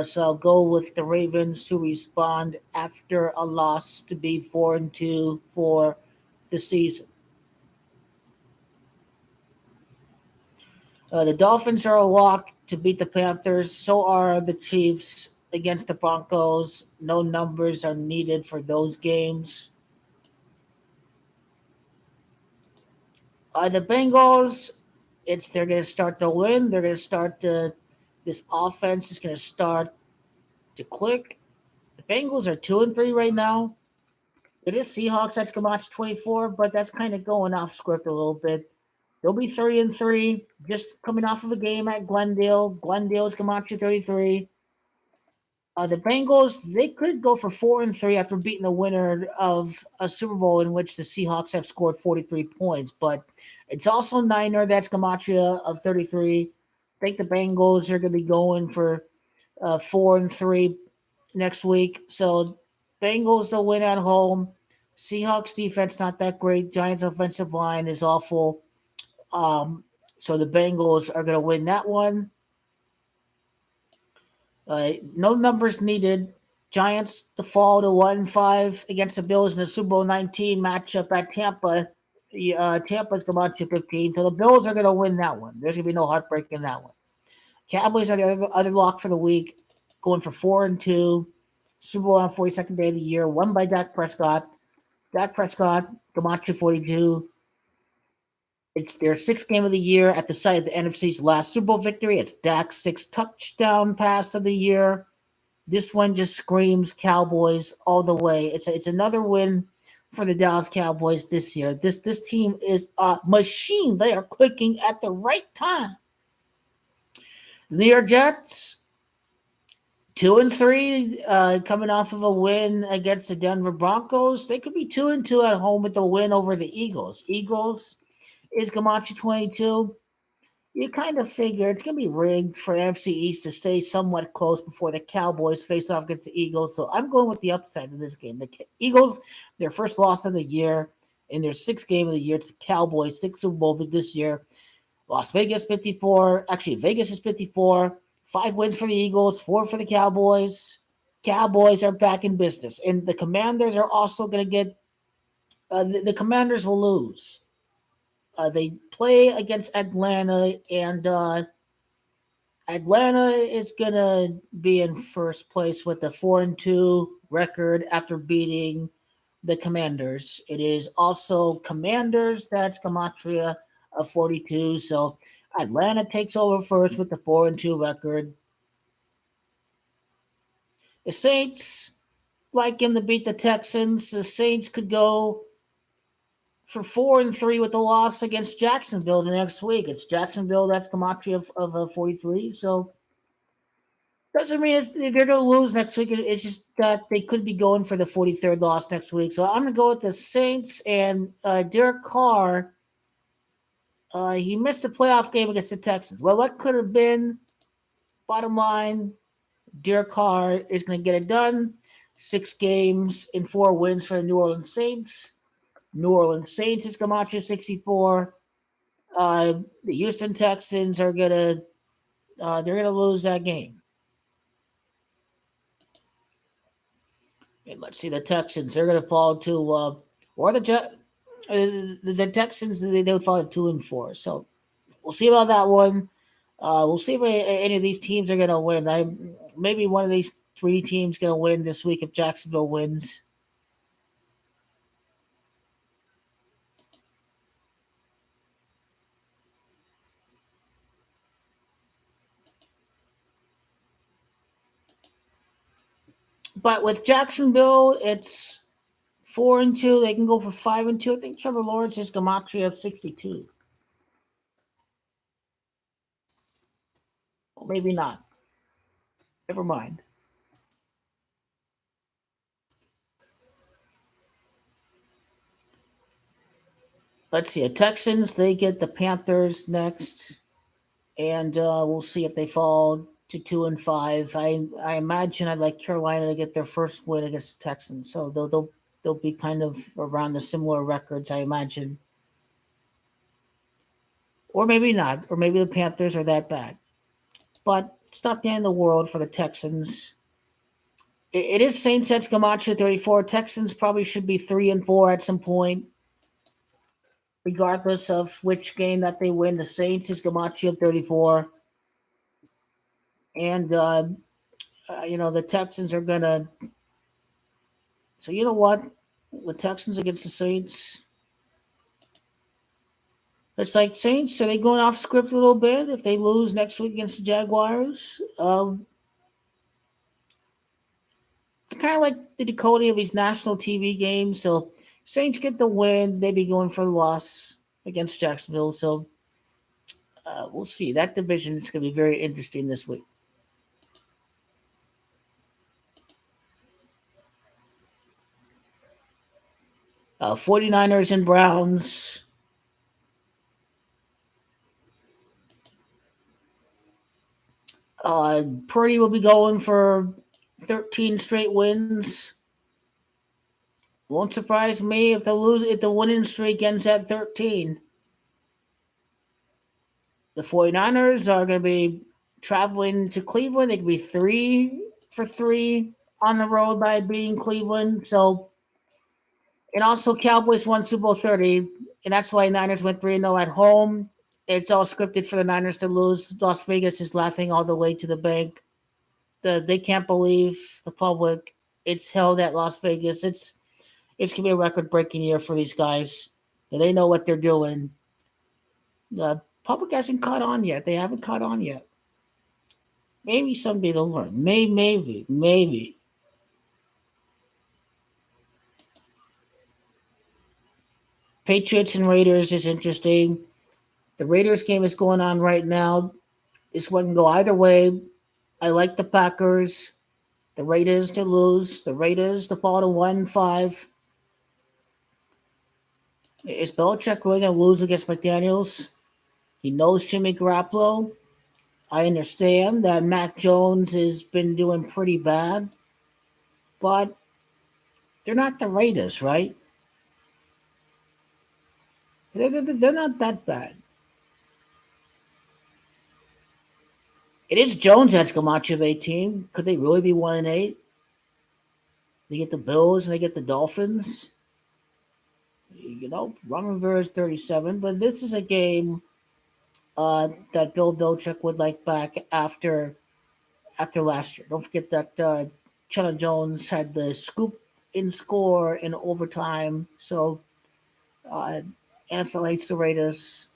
So I'll go with the Ravens to respond after a loss to be 4-2 for the season. The Dolphins are a lock to beat the Panthers. So are the Chiefs against the Broncos. No numbers are needed for those games. The Bengals, they're going to start to win. They're going to start to. This offense is going to start to click. The Bengals are 2-3 right now. It is Seahawks at Camacho 24, but that's kind of going off script a little bit. They'll be 3-3, just coming off of a game at Glendale. Glendale's Camacho 33. The Bengals, they could go for 4-3 after beating the winner of a Super Bowl in which the Seahawks have scored 43 points. But it's also Niner, that's Gematria of 33. I think the Bengals are going to be going for 4-3 next week. So Bengals will win at home. Seahawks defense not that great. Giants offensive line is awful. So the Bengals are going to win that one. No numbers needed. Giants to fall to 1-5 against the Bills in the Super Bowl 19 matchup at Tampa. Tampa's going to 15. So the Bills are going to win that one. There's going to be no heartbreak in that one. Cowboys are the other lock for the week, going for 4-2. Super Bowl on 42nd day of the year, won by Dak Prescott. Dak Prescott, Gematria 42. It's their sixth game of the year at the site of the NFC's last Super Bowl victory. It's Dak's sixth touchdown pass of the year. This one just screams Cowboys all the way. It's another win for the Dallas Cowboys this year. This team is a machine. They are clicking at the right time. The New York Jets, 2-3, coming off of a win against the Denver Broncos. They could be 2-2 at home with the win over the Eagles. Eagles is Camacho 22. You kind of figure it's going to be rigged for NFC East to stay somewhat close before the Cowboys face off against the Eagles. So I'm going with the upside of this game. The Eagles, their first loss of the year in their sixth game of the year. It's the Cowboys, sixth Super Bowl this year. Las Vegas 54. Actually, Vegas is 54. 5 wins for the Eagles, 4 for the Cowboys. Cowboys are back in business. And the Commanders are also going to get the Commanders will lose. They play against Atlanta, and Atlanta is going to be in first place with a 4-2 record after beating the Commanders. It is also Commanders, that's Gematria of 42. So Atlanta takes over first with the 4-2 record. The Saints, like him to beat the Texans. The Saints could go for 4-3 with the loss against Jacksonville the next week. It's Jacksonville, that's Gematria of 43. So doesn't mean they're going to lose next week. It's just that they could be going for the 43rd loss next week. So I'm going to go with the Saints and Derek Carr. He missed the playoff game against the Texans. Well, what could have been? Bottom line, Derek Carr is going to get it done. 6 games in 4 wins for the New Orleans Saints. New Orleans Saints is Camacho 64. The Houston Texans are they're gonna lose that game. And let's see, the Texans, they're gonna fall to or the Texans, they would fall to 2-4. So we'll see about that one. We'll see if any of these teams are gonna win. Maybe one of these 3 teams gonna win this week if Jacksonville wins. But with Jacksonville, it's 4-2. They can go for 5-2. I think Trevor Lawrence is Gematria of 62. Well, maybe not. Never mind. Let's see. The Texans, they get the Panthers next. And we'll see if they fall to 2-5. I imagine I'd like Carolina to get their first win against the Texans. So they'll be kind of around the similar records, I imagine. Or maybe not. Or maybe the Panthers are that bad. But it's not the end of the world for the Texans. It is Saints at Camacho 34. Texans probably should be 3-4 at some point, regardless of which game that they win. The Saints is Camacho 34. And, the Texans are going to. So, you know what? The Texans against the Saints. It's like Saints, are they going off script a little bit if they lose next week against the Jaguars? I kind of like the decoding of these national TV games. So Saints get the win. They be going for the loss against Jacksonville. So we'll see. That division is going to be very interesting this week. – 49ers and Browns. Purdy will be going for 13 straight wins. Won't surprise me if the winning streak ends at 13. The 49ers are going to be traveling to Cleveland. They could be 3-3 on the road by beating Cleveland. So, and also Cowboys won Super Bowl 30, and that's why Niners went 3-0 at home. It's all scripted for the Niners to lose. Las Vegas is laughing all the way to the bank. They can't believe the public. It's held at Las Vegas. It's gonna be a record-breaking year for these guys. And they know what they're doing. The public hasn't caught on yet. They haven't caught on yet. Maybe someday they'll learn. Maybe. Patriots and Raiders is interesting. The Raiders game is going on right now. This one can go either way. I like the Packers. The Raiders to lose. The Raiders to fall to 1-5. Is Belichick really going to lose against McDaniels? He knows Jimmy Garoppolo. I understand that Mac Jones has been doing pretty bad. But they're not the Raiders, right? They're not that bad. It is Jones that's Camacho of 18. Could they really be 1-8? They get the Bills and they get the Dolphins. Ron Rivera is 37, but this is a game that Bill Belichick would like back after last year. Don't forget that Chandler Jones had the scoop in score in overtime. So NFL hates the Raiders.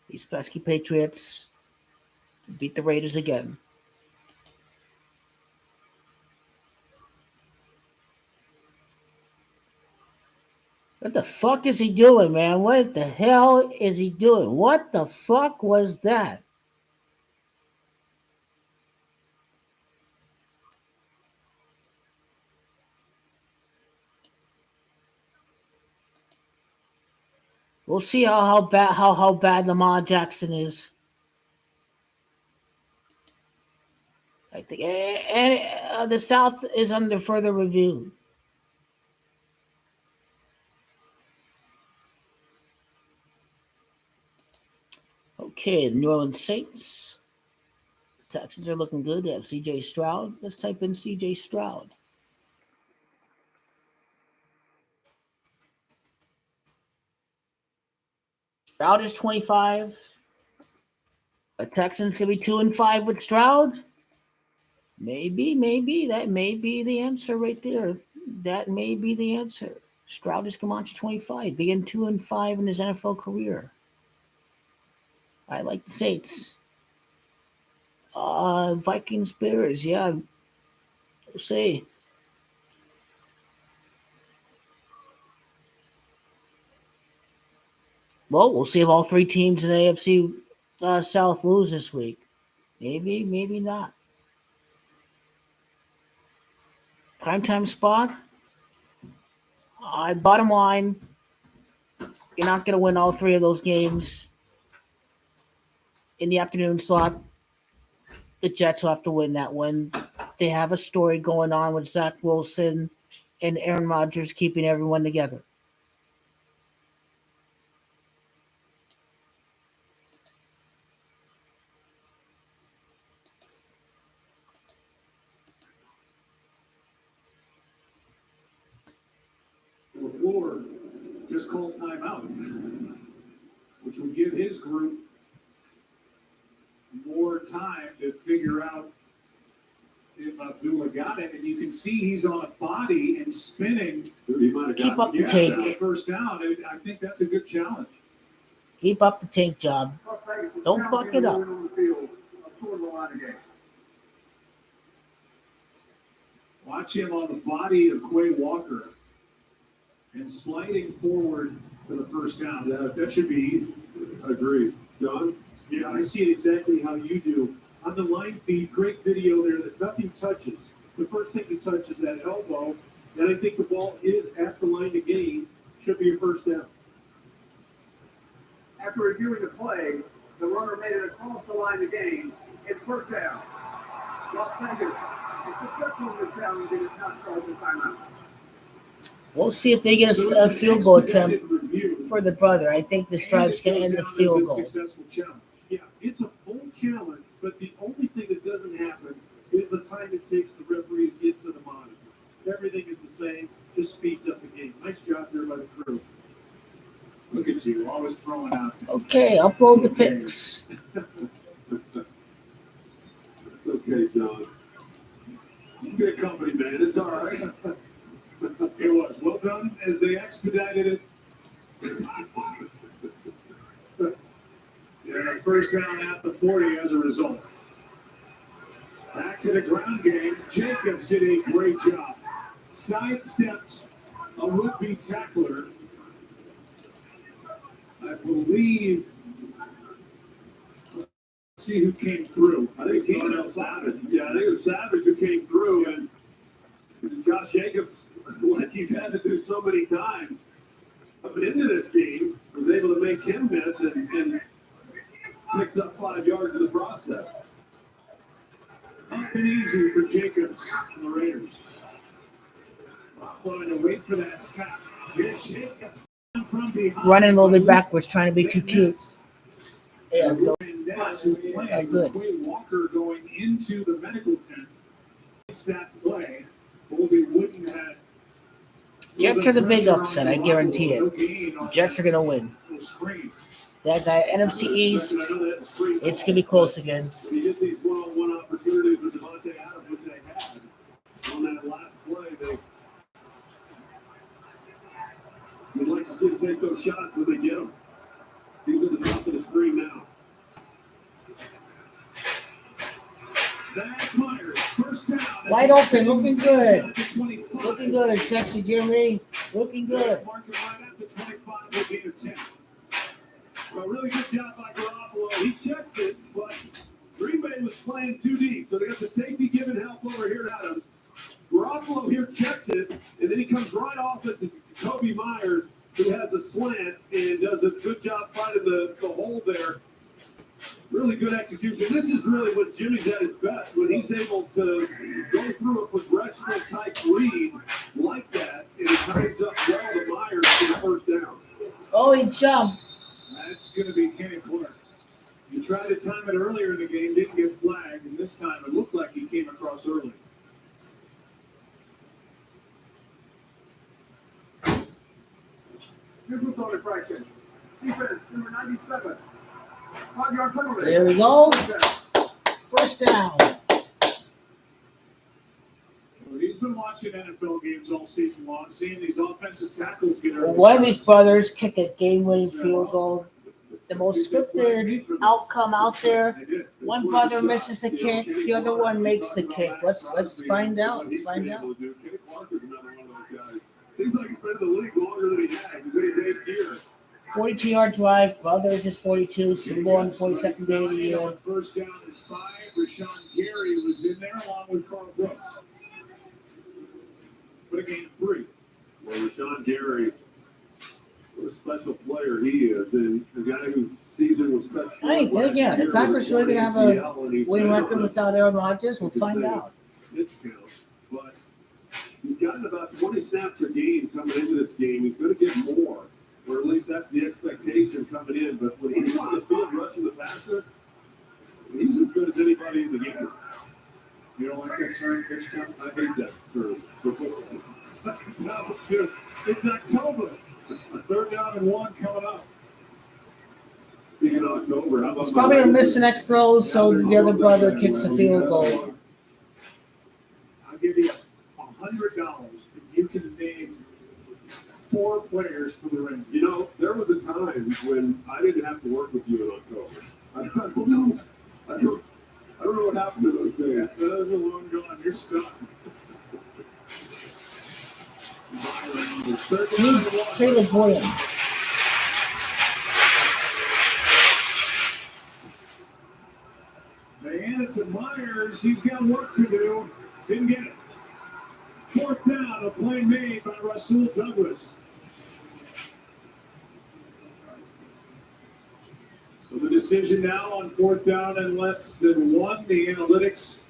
These pesky Patriots beat the Raiders again. What the fuck is he doing, man? What the hell is he doing? What the fuck was that? We'll see how bad Lamar Jackson is. I think, and the South is under further review. Okay, the New Orleans Saints. Texans are looking good. They have C.J. Stroud. Let's type in C.J. Stroud. Stroud is 25. The Texans could be 2-5 with Stroud. Maybe that may be the answer right there. That may be the answer. Stroud has come on to 25, being 2-5 in his NFL career. I like the Saints. Vikings Bears, yeah. We'll see. Well, we'll see if all three teams in the AFC South lose this week. Maybe not. Primetime spot. Bottom line, you're not going to win all three of those games in the afternoon slot. The Jets will have to win that one. They have a story going on with Zach Wilson and Aaron Rodgers keeping everyone together. LaFleur just called timeout, which would give his group more time to figure out if Abdullah got it. And you can see he's on a body and spinning. Keep up the tank. The first down. I think that's a good challenge. Keep up the tank job. Don't fuck it up. Watch him on the body of Quay Walker and sliding forward for the first down. That should be easy. Agreed. John? Yeah, I see it exactly how you do. On the line feed, great video there that nothing touches. The first thing to touch is that elbow. And I think the ball is at the line to gain. Should be a first down. After reviewing the play, the runner made it across the line to gain. It's first down. Las Vegas is successful in this challenge and is not charged with timeout. We'll see if they get a field goal attempt for the brother. I think the Stripes can end the field goal. Successful challenge. Yeah, it's a full challenge, but the only thing that doesn't happen is the time it takes the referee to get to the monitor. Everything is the same, just speeds up the game. Nice job there by the crew. Look at you, always throwing out. Okay, upload the picks. It's okay, John. You get company, man. It's all right. It was well done as they expedited it. Yeah, first down at the 40 as a result. Back to the ground game. Jacobs did a great job. Sidestepped a would-be tackler. I believe. Let's see who came through. I think it was Savage. Yeah, I think it was Savage who came through, and Josh Jacobs, like he's had to do so many times up into this game, was able to make him miss and picked up 5 yards in the process. Not been easy for Jacobs and the Raiders. Wanting to wait for that snap. Here's Jacobs from behind. Running a little bit backwards, trying to be too cute. Yeah, so, good. Walker going into the medical tent. It's that play. Colby Wooden had. Jets are the big upset, I guarantee it. Jets are going to win. That guy, NFC East, it's going to be close again. You get these one-on-one opportunities with Devontae Adams, which they had on that last play. You'd like to see them take those shots when they get them. He's at the top of the screen now. That's Myers. First down. Wide open, looking good. Looking good, sexy Jimmy. Looking good. Marking right at the 25 will be a 10. A really good job by Garoppolo. He checks it, but Green Bay was playing too deep. So they got the safety giving help over here to Adams. Garoppolo here checks it, and then he comes right off it to Kobe Myers, who has a slant and does a good job finding the hole there. Really really good execution. This is really when Jimmy's at his best, when he's able to go through a progressional type read like that, and it ties up well to Myers for the first down. Oh, he jumped. That's going to be Kenny Clark. He tried to time it earlier in the game, didn't get flagged, and this time it looked like he came across early. Neutral zone infraction. Defense, number 97. 5-yard penalty. There we go. First down. Well, he's been watching NFL games all season long, seeing these offensive tackles get early. One of these brothers kick a game-winning field goal. The most scripted outcome out there. One brother misses a kick, the other one makes the kick. Let's find out. Let's find out. Kenny Clark is another one of those guys. Seems like he's been in the league longer than he has. He's in his 8th year. 42-yard drive. Brothers is 42. Super Bowl on the 42nd day of the year. First down and 5. Rashawn Gary was in there along with Carl Brooks. But a gain of 3. Well, Rashawn Gary, what a special player he is, and the guy whose season was cut short. Hey, then again, the Packers really gonna have a winning record without Aaron Rodgers. We'll find out. Pitch count, but he's gotten about 20 snaps a game coming into this game. He's going to get more, or at least that's the expectation coming in. But when he's on the field rushing the passer, he's as good as anybody in the game. You don't like that term, pitch count? I hate that term. No, too. It's October. 3rd down and 1 coming up. Speaking of October, how about He's probably gonna miss the next throw, so the other brother kicks a field goal. I'll give you $100 if you can name 4 players for the Rams. You know, there was a time when I didn't have to work with you in October. I don't know. I don't know what happened to those days. Those are long gone. You're stuck. Caleb Williams. They hand it to Myers. He's got work to do. Didn't get it. 4th down, a play made by Rasul Douglas. So the decision now on 4th down and less than 1. The analytics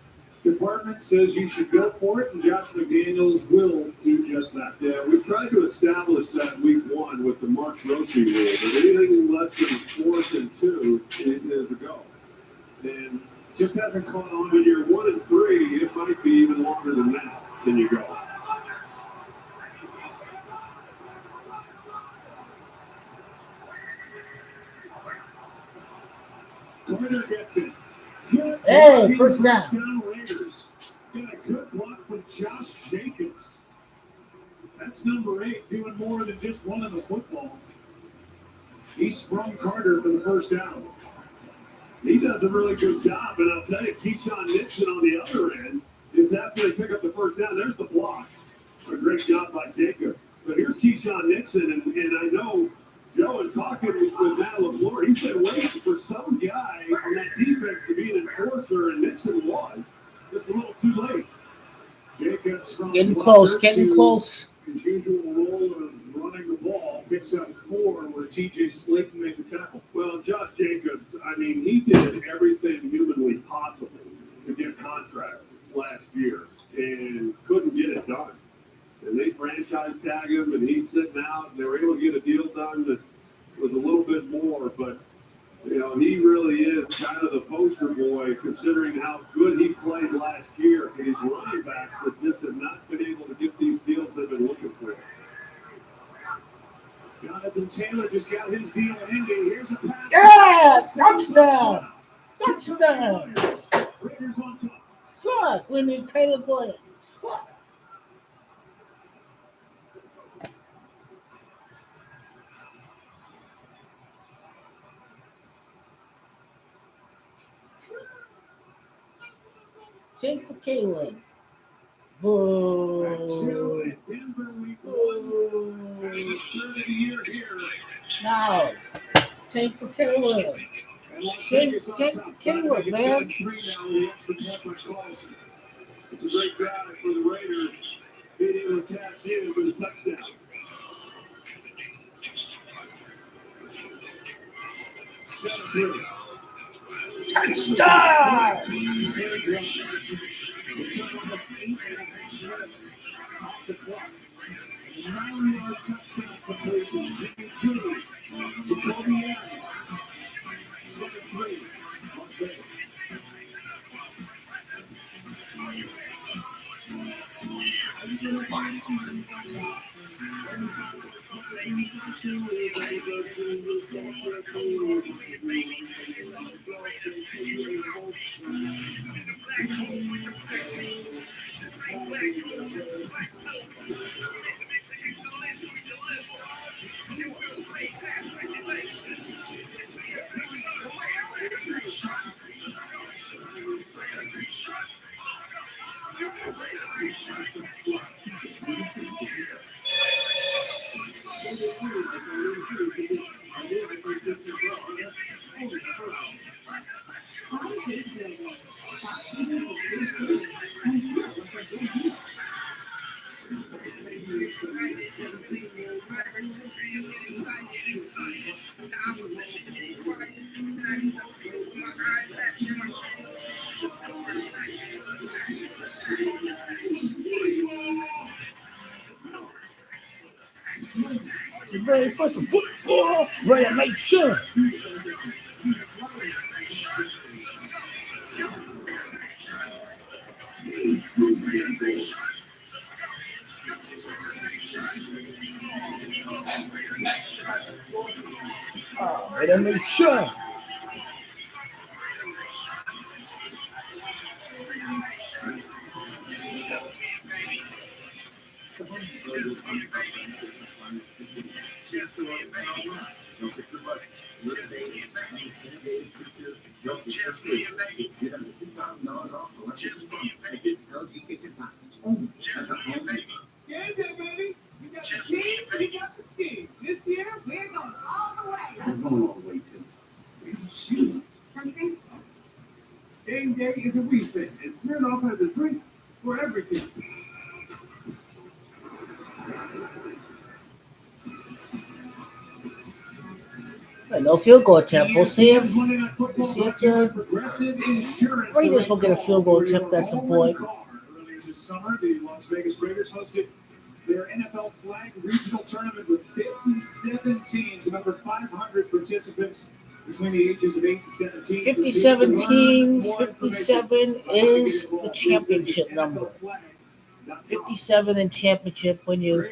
department says you should go for it, and Josh McDaniels will do just that. Yeah, we tried to establish that week 1 with the Mark Roshi rule, that anything less than 4th and 2 is a go. And Just hasn't caught on. when you're 1 and 3, it might be even longer than that. Then you go. Carter gets it. Hey, first down. Raiders. Got a good block from Josh Jacobs. That's number 8, doing more than just one of the football. He sprung Carter for the first down. He does a really good job, and I'll tell you, Keyshawn Nixon on the other end, it's after they pick up the first down. There's the block. A great job by Jacob. But here's Keyshawn Nixon, and I know Joe, in talking with Matt LaFleur, he said waiting for some guy on that defense to be an enforcer, and Nixon was. Just a little too late. Jacobs from Getting close, getting close. His usual role of running the ball, picks up 4 where TJ Slayton made the tackle. Well, Josh Jacobs, I mean, he did everything humanly possible to get a contract last year and couldn't get it done. And they franchise tag him, and he's sitting out, and they were able to get a deal done that was a little bit more. But, you know, he really is kind of the poster boy, considering how good he played last year. These running backs that just have not been able to get these deals they've been looking for. Jonathan Taylor just got his deal ending. Here's a pass. Yes! Touchdown! Touchdown! Raiders on top. Fuck! We need Caleb Williams. Fuck! Take for Caleb. Back 2 Boo. at Denver week 1. That's his 3rd of the year here. Now, take for Caleb. And Las Take Vegas on for top. Caleb, It's man. 7-3 now. The extra point by Carlson. It's a great drive for the Raiders, being able to cash in for the touchdown. 7-3. Touchdown! You ready for some football? Ready to make sure. Ready to make sure. Yeah, baby. You got the team, you got the scheme. This year, we're going all the way. We're going all the way too. Shoot. Sunscreen? Game day is a we thing, and Smirnoff has a drink for every team. No field goal attempt. We'll see if the Progressive Insurance Raiders will get a field goal attempt at some point. Earlier this summer, the Las Vegas Raiders hosted their NFL flag regional tournament with 57 teams and over 500 participants between the ages of 8 and 17. 57 teams, 57 is the championship number. 57 in championship, when you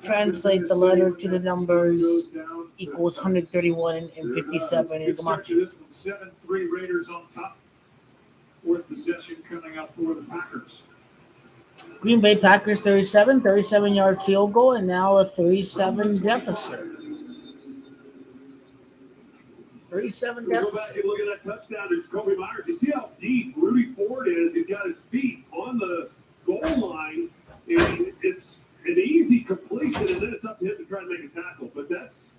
translate the letter to the numbers, equals 131 and 57 in Gamache. 7-3 Raiders on top. Fourth possession coming up for the Packers. Green Bay Packers 37-yard field goal, and now a 3-7 deficit. 3-7 Go back and look at that touchdown to Jacoby Myers. You see how deep Rudy Ford is? He's got his feet on the goal line, and it's an easy completion, and then it's up to him to try and make a tackle. But that's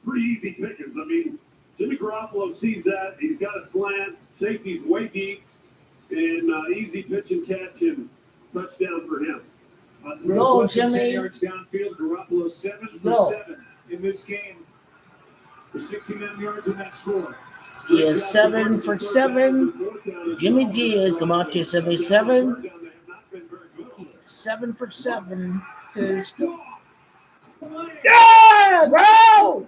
pretty easy pickings. I mean, Jimmy Garoppolo sees that. He's got a slant. Safety's way deep, and easy pitch and catch, and touchdown for him. Go, Throws less than 10 Jimmy. yards downfield. Garoppolo 7 for Go. 7 in this game for 69 yards in that score. He is 7 for 7. Jimmy G is Gamache 77. 7 for 7. Yeah, bro!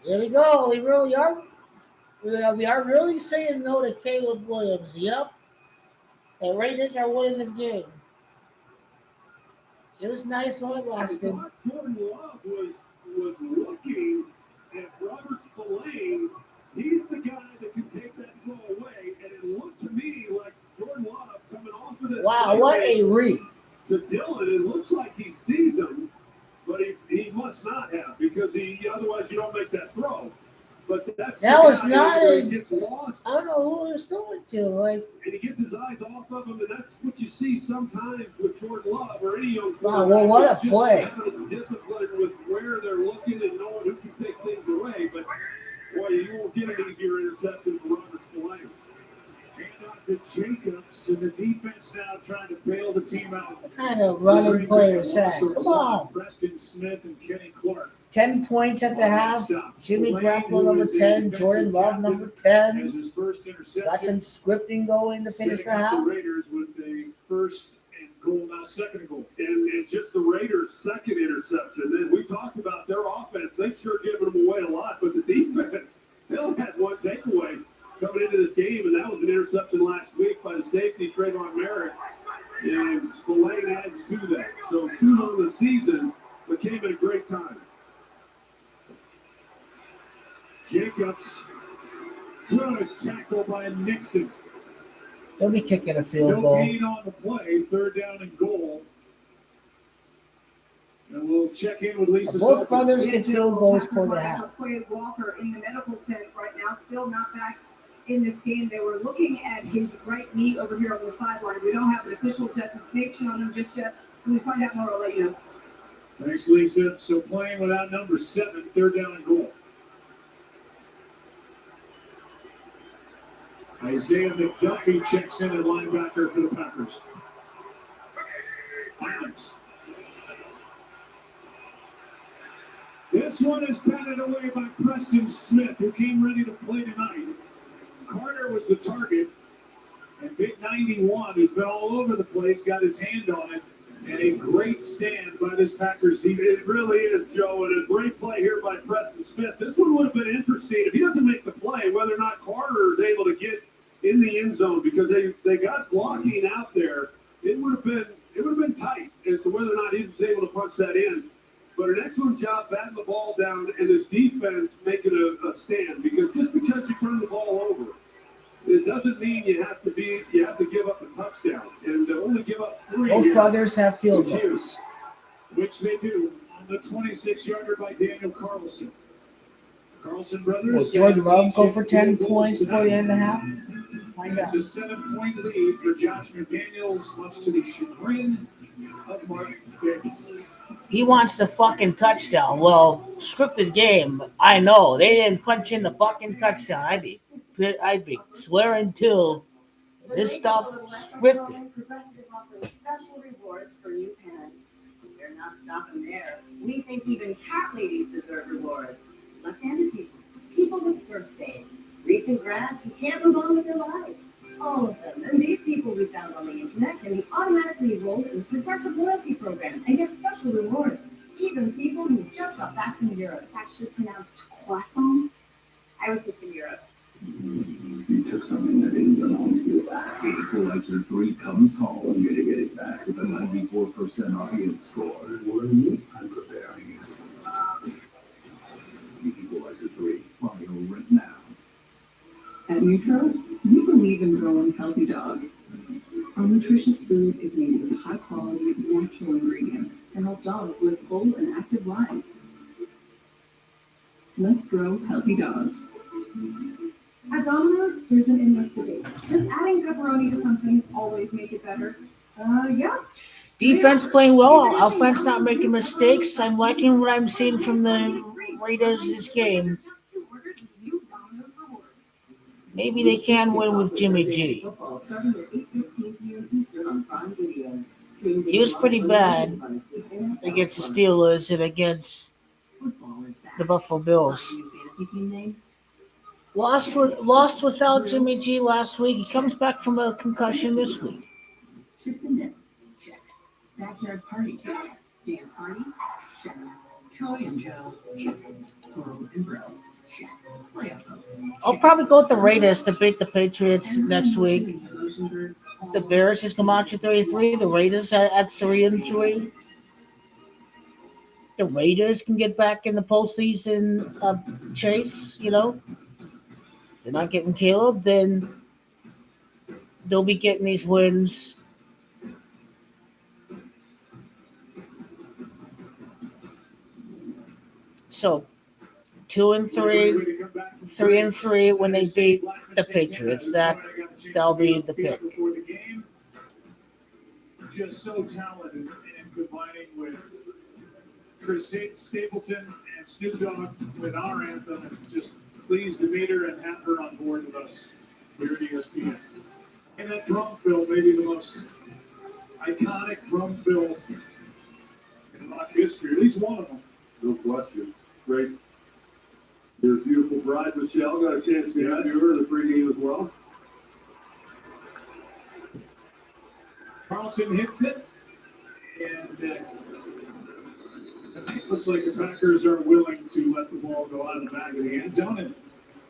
There we go. We really are. We are really saying no to Caleb Williams. Yep. The Raiders are winning this game. It was nice when I watched him. Jordan Love was looking at Robert Spillane. He's the guy that can take that throw away, and it looked to me like Jordan Love coming off of this. Wow, what a read. To Dylan, it looks like he sees him, but he must not have, because otherwise you don't make that throw. But That was not a. a. Gets lost. I don't know who he was throwing to. Like, And he gets his eyes off of him, and that's what you see sometimes with Jordan Love or any young wow, well, what a just play. having discipline with where they're looking and knowing who can take things away. But, boy, you won't get an easier interception from Robert Spillane. Hand out to Jacobs, and the defense now trying to bail the team out. What kind of running play is that? Come on. Preston Smith and Kenny Clark. 10 points at the half. Jimmy Garoppolo number 10. Jordan Love number 10. As his first interception. Got some scripting going to finish the half. The Raiders with a first and goal, now second and goal. And just the Raiders' second interception. Then we talked about their offense. They've sure given them away a lot, but the defense, they only had one takeaway coming into this game, and that was an interception last week by the safety, Trayvon Merrick. And Spillane adds to that. So 2 on the season, but came at a great time. Jacobs, good tackle by Nixon. They'll be kicking a field No goal. gain on the play, third down and goal. And we'll check in with Lisa. Both brothers get field goals for the half. Walker in the medical tent right now, still not back in this game. They were looking at his right knee over here on the sideline. We don't have an official designation on him just yet. When we find out more, I'll let you know. Thanks, Lisa. So playing without number 7, third down and goal. Isaiah McDuffie checks in at linebacker for the Packers. Adams. This one is batted away by Preston Smith, who came ready to play tonight. Carter was the target, and Big 91, who's been all over the place, got his hand on it, and a great stand by this Packers defense. It really is, Joe, and a great play here by Preston Smith. This one would have been interesting if he doesn't make the play, whether or not Carter is able to get in the end zone, because they got blocking out there. It would have been tight as to whether or not he was able to punch that in. But an excellent job batting the ball down and this defense making a stand, because just because you turn the ball over, it doesn't mean you have to give up a touchdown, and to only give up 3. Both brothers have field goals, which they do on the 26-yarder by Daniel Carlson. Carlson brothers. Will Jordan Love go for 10 points before the end of the half? Find out. It's a 7-point lead for Josh McDaniels, much to the chagrin of Mark Davis. He wants the fucking touchdown. Well, scripted game. I know they didn't punch in the fucking touchdown. I'd be swearing till this stuff scripted. Progressive is offering special rewards for new parents. They're not stopping there. We think even cat ladies deserve rewards. Left-handed people, people with birthdays, recent grads who can't move on with their lives. All of them. And these people we found on the internet can be automatically enrolled in the Progressive Loyalty Program and get special rewards. Even people who just got back from Europe. It's actually pronounced croissant. I was just in Europe. You took something that didn't belong to you. Equalizer 3 comes home. You're gonna get it back with a 94% audience score. I'm preparing you. Equalizer 3, follow right now. At Nutro, we believe in growing healthy dogs. Our nutritious food is made with high-quality, natural ingredients to help dogs live full and active lives. Let's grow healthy dogs. At Domino's, there's an endless debate. Does adding pepperoni to something always make it better? Yeah. Defense playing well. Offense not making mistakes. I'm liking what I'm seeing from the Raiders this game. Maybe they can win with Jimmy G. He was pretty bad against the Steelers and against the Buffalo Bills. Lost without Jimmy G last week. He comes back from a concussion this week. Chips and dip, check. Backyard party, check. Dance party, check. Troy and Joe, check. Bro and bro, check. Playoff hopes. I'll probably go with the Raiders to beat the Patriots next week. The Bears just come out to 33. The Raiders at 3-3. The Raiders can get back in the postseason chase, you know. They're not getting Caleb, then they'll be getting these wins. So 2-3, 3-3 when they beat the Patriots. That'll be the pick. Just so talented in combining with Chris Stapleton and Snoop Dogg with our anthem, and just pleased to meet her and have her on board with us here at ESPN. And that drum fill may be the most iconic drum fill in rock history, at least one of them. No question. Great. Your beautiful bride, Michelle, got a chance to interview her in the pregame as well. Carlson hits it, and it looks like the Packers are willing to let the ball go out of the back of the end zone. And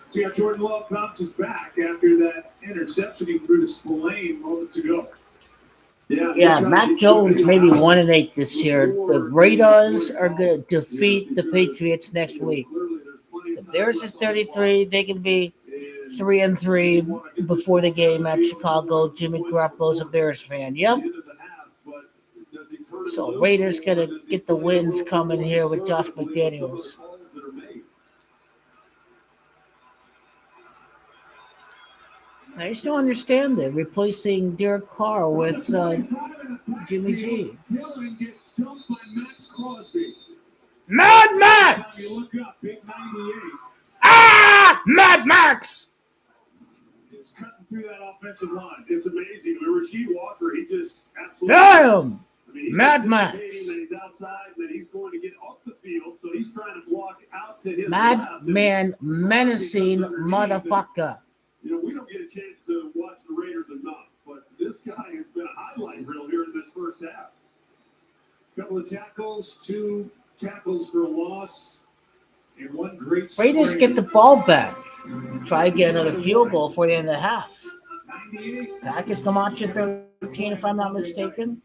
see how Jordan Love bounces back after that interception he threw to Spillane moments ago. Yeah, Mac Jones maybe 1-8 this year. The Raiders are going to defeat the Patriots next week. The Bears is 33. They can be 3-3 before the game at Chicago. Jimmy Garoppolo's a Bears fan. Yep. So Raiders going to get the wins coming here with Josh McDaniels. I just don't understand it. Replacing Derek Carr with Jimmy G. Dillon gets dumped by Max Crosby. Mad Max! Look up, big 98. Ah! Mad Max! He's cutting through that offensive line. It's amazing. Rasheed Walker, he just absolutely. Damn! He's Mad Max. That he's outside, that he's going to get off the field, so he's trying to block out to his Mad left. man, menacing motherfucker. We don't get a chance to watch the Raiders enough, but this guy has been a highlight reel here in this first half. Couple of tackles, 2 tackles for a loss, and 1 great Raiders spring. get the ball back. Try to get another field goal for the end of the half. 98, Packers come out to 13, if I'm not mistaken.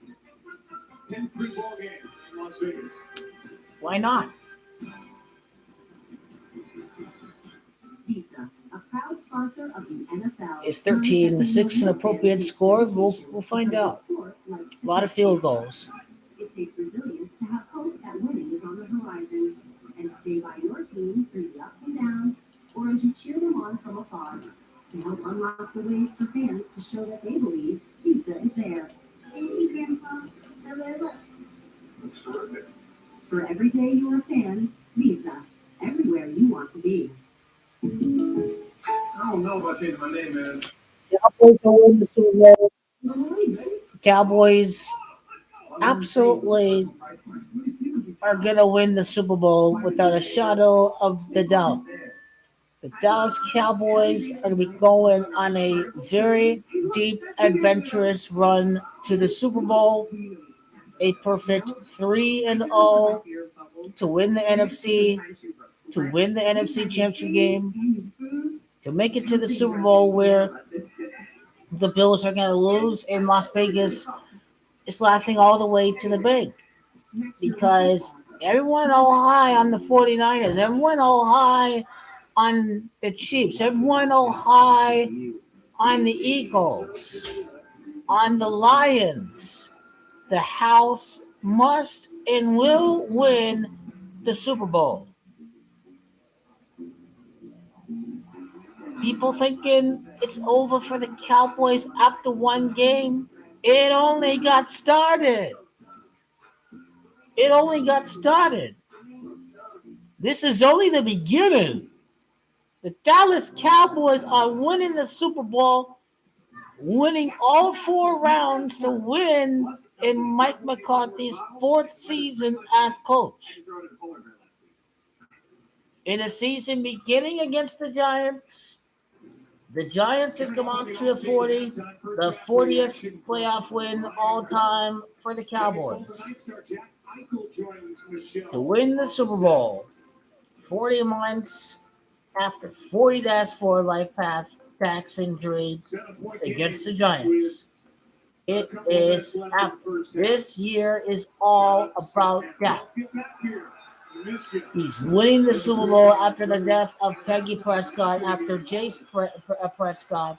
10-3 ball game in Las Vegas. Why not? Visa, a proud sponsor of the NFL. Is 13-6 an appropriate score? We'll find out. A lot of field goals. It takes resilience to have hope that winning is on the horizon and stay by your team through the ups and downs or as you cheer them on from afar. To help unlock the ways for fans to show that they believe, Visa is there. Thank you, Grandpa. That's terrific. For every day you're a fan, Visa, everywhere you want to be. I don't know about changing my name, man. Cowboys will win the Super Bowl. Cowboys absolutely are going to win the Super Bowl without a shadow of the doubt. The Dallas Cowboys are going to be going on a very deep, adventurous run to the Super Bowl. A perfect 3-0 to win the NFC, to win the NFC Championship game, to make it to the Super Bowl where the Bills are going to lose and Las Vegas is laughing all the way to the bank because everyone all high on the 49ers, everyone all high on the Chiefs, everyone all high on the Eagles, on the Lions. The house must and will win the Super Bowl. People thinking it's over for the Cowboys after one game. It only got started. It only got started. This is only the beginning. The Dallas Cowboys are winning the Super Bowl, winning all 4 rounds to win in Mike McCarthy's 4th season as coach. In a season beginning against the Giants has come out to a 40, the 40th playoff win all time for the Cowboys. To win the Super Bowl 40 months after 40-4 life path tax injury against the Giants. It is after. This year is all about that. He's winning the Super Bowl after the death of Peggy Prescott, after Jace Prescott.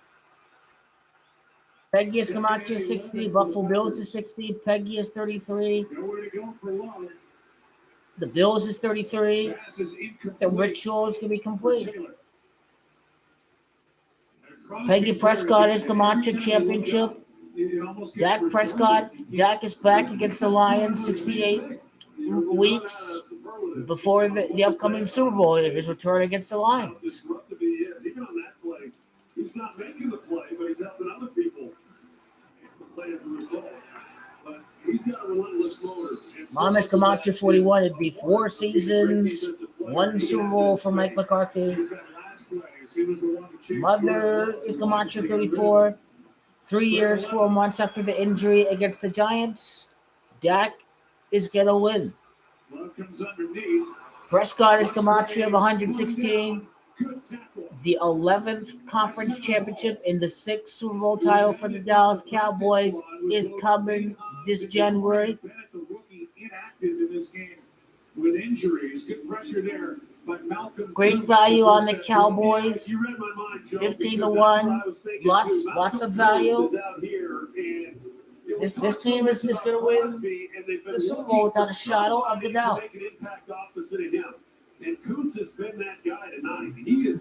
Peggy has come out to 60. Buffalo Bills is 60. Peggy is 33. The Bills is 33. The ritual is going to be complete. Peggy Prescott is the Macho Championship. Dak Prescott. Dak is back against the Lions 68 weeks before the upcoming Super Bowl. His return against the Lions. Even on that play, he's not making the play, but he's helping other people play as a result. But he's got a relentless motor. Mamas Camacho 41. It'd be 4 seasons One Super Bowl for Mike McCarthy. Mother is Camacho, 34. 3 years, 4 months after the injury against the Giants. Dak is going to win. Prescott is Camacho of 116. The 11th conference championship and the 6th Super Bowl title for the Dallas Cowboys is coming this January. Great value on the Cowboys. 15-1. Lots of value. This team is going to win the Super Bowl without a shadow of a doubt.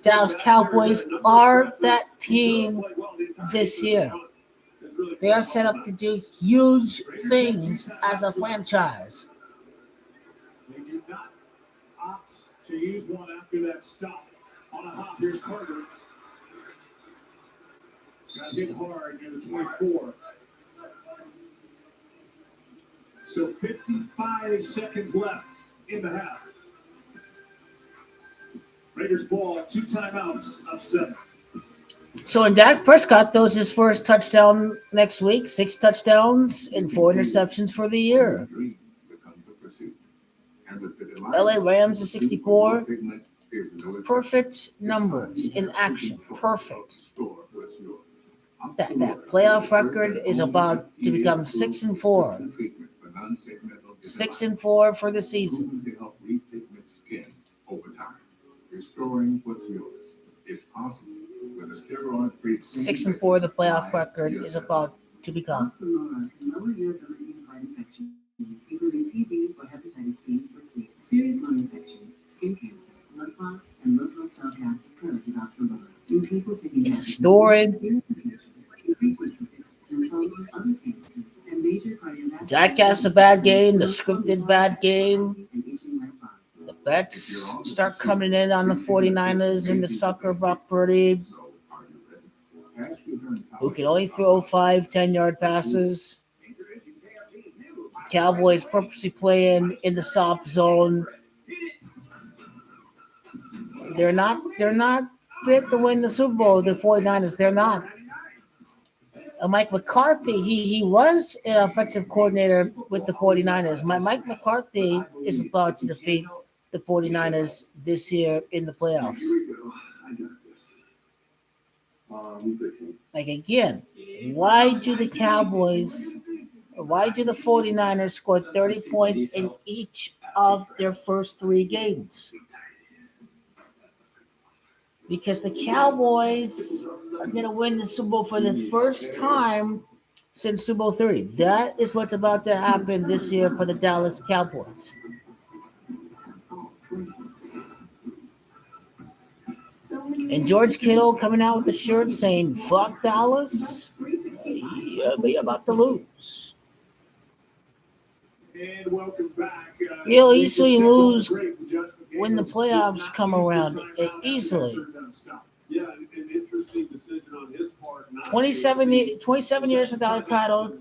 Dallas Cowboys are that team this year. They are set up to do huge things as a franchise. They did not opt to use one after that stop on a hop. Here's Carter. Got hit hard near the 24. So 55 seconds left in the half. Raiders ball, 2 timeouts, up 7. So when Dak Prescott throws his first touchdown next week, 6 touchdowns and 4 interceptions for the year. LA Rams is 64. Perfect numbers in action. Perfect. That playoff record is about to become 6-4. 6-4 for the season. Restoring what's yours is possible with a steroid-free. 6-4, the playoff record is about to become. Oxalora can lower your ability to fight infections, including TB or hepatitis B or C. Serious lung infections, skin cancer, blood clots, and low blood cell counts occur with Oxalora. In people taking It's a story. Dak has a bad game, the scripted bad game. The bets start coming in on the 49ers and the sucker Brock Purdy, who can only throw 5 10-yard passes. Cowboys purposely playing in the soft zone. They're not fit to win the Super Bowl, the 49ers. They're not. Mike McCarthy, he was an offensive coordinator with the 49ers. Mike McCarthy is about to defeat the 49ers this year in the playoffs. Like, again, why do the 49ers score 30 points in each of their first 3 games? Because the Cowboys are going to win the Super Bowl for the first time since Super Bowl 30. That is what's about to happen this year for the Dallas Cowboys. And George Kittle coming out with the shirt saying, "Fuck Dallas. Yeah, we about to lose." And welcome back. You'll easily lose when the playoffs come around. Easily. Yeah, an interesting decision on his part. 27 years without a title.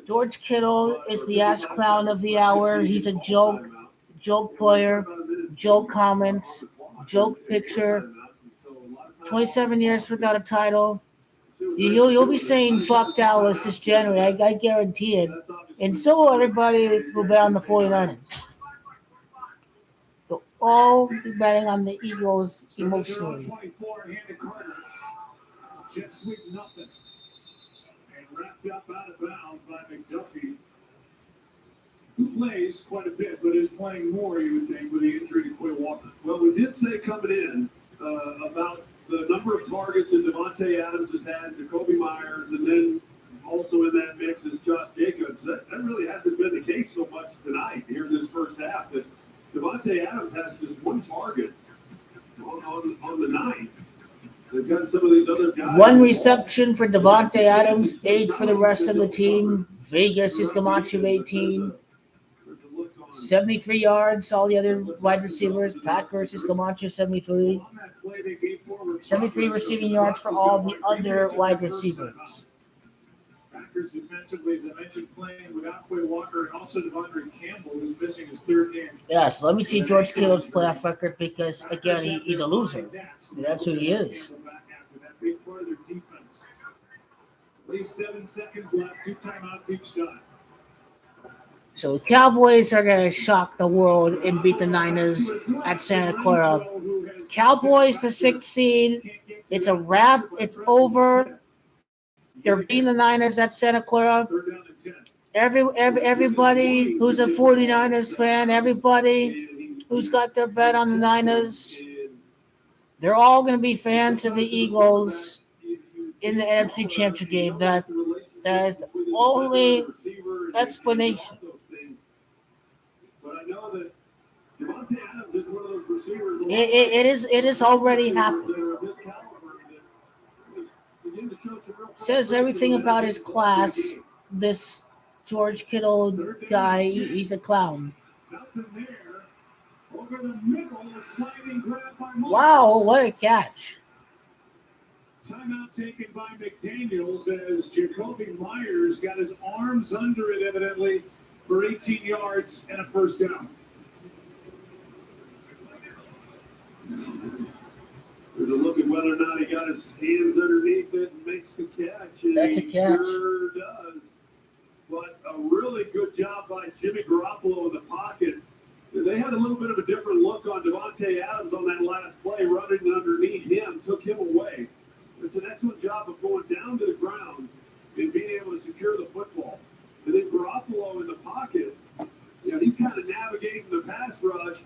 George Kittle is the ass clown of the hour. He's a joke player, joke comments, joke pitcher. 27 years without a title. You'll be saying "fuck Dallas" this January. I guarantee it. And so will everybody who bet on the 49ers. So all be betting on the Eagles emotionally. Jet sweep nothing. And wrapped up out of bounds by McDuffie, who plays quite a bit, but is playing more, you would think, with the injury to Quay Walker. Well, we did say coming in about the number of targets that Devontae Adams has had, Jacoby Myers, and then also in that mix is Josh Jacobs. That really hasn't been the case so much tonight here in this first half. That Devontae Adams has just 1 target on the night. They've got some of these other guys. 1 reception for Devontae Adams, 8 for the rest of the team. Vegas is Camacho, 18. 73 yards, all the other wide receivers. Packers is Camacho, 73. 73 receiving yards for all the other wide receivers. Packers defense defensively, as I mentioned, playing without Quay Walker and also Devondre Campbell, who's missing his third game. Yes, let me see George Kittle's playoff record because, again, he's a loser. That's who he is. That big part of their defense. At least 7 seconds left, 2 timeouts each side. So Cowboys are going to shock the world and beat the Niners at Santa Clara. Cowboys, the 6th seed. It's a wrap. It's over. They're beating the Niners at Santa Clara. Everybody who's a 49ers fan, everybody who's got their bet on the Niners, they're all going to be fans of the Eagles in the NFC Championship game. That is the only explanation. But I know that Devontae Adams is one of those receivers. It is already happened. Says everything about his class. This George Kittle guy, he's a clown. Wow, what a catch. Timeout taken by McDaniels as Jacoby Myers got his arms under it, evidently, for 18 yards and a first down. There's a look at whether or not he got his hands underneath it and makes the catch. And That's a catch. Sure does. But a really good job by Jimmy Garoppolo in the pocket. They had a little bit of a different look on Devontae Adams on that last play, running underneath him, took him away. It's an excellent job of going down to the ground and being able to secure the football. And then Garoppolo in the pocket, he's kind of navigating the pass rush.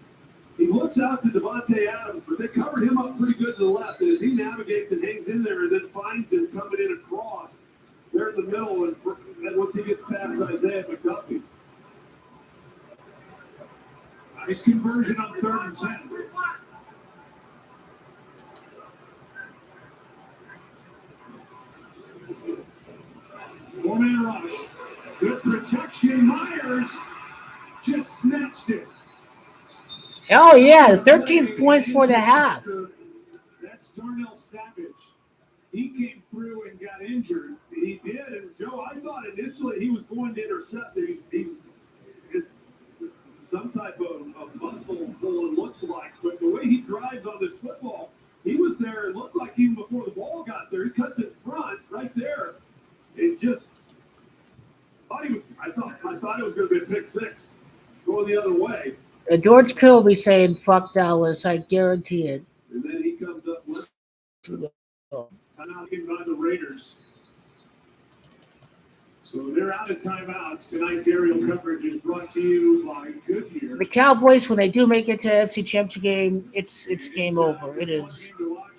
He looks out to Devontae Adams, but they covered him up pretty good to the left. And as he navigates and hangs in there and then finds him coming in across, they're in the middle. And once he gets past Isaiah McDuffie. Nice conversion on 3rd and 10. Four-man rush. Good protection. Myers just snatched it. Oh, yeah, 13 points for the half. That's Darnell Savage. He came through and got injured. He did, and Joe, I thought initially he was going to intercept it. He's some type of muscle pull, it looks like. But the way he drives on this football, he was there. It looked like even before the ball got there, he cuts it front right there. It just I thought it was going to be a pick six going the other way. George Kittle be saying, fuck Dallas, I guarantee it. And then he comes up with timeout given by the Raiders. So they're out of timeouts. Tonight's aerial coverage is brought to you by Goodyear. The Cowboys, when they do make it to NFC Championship game, it's game over. It is.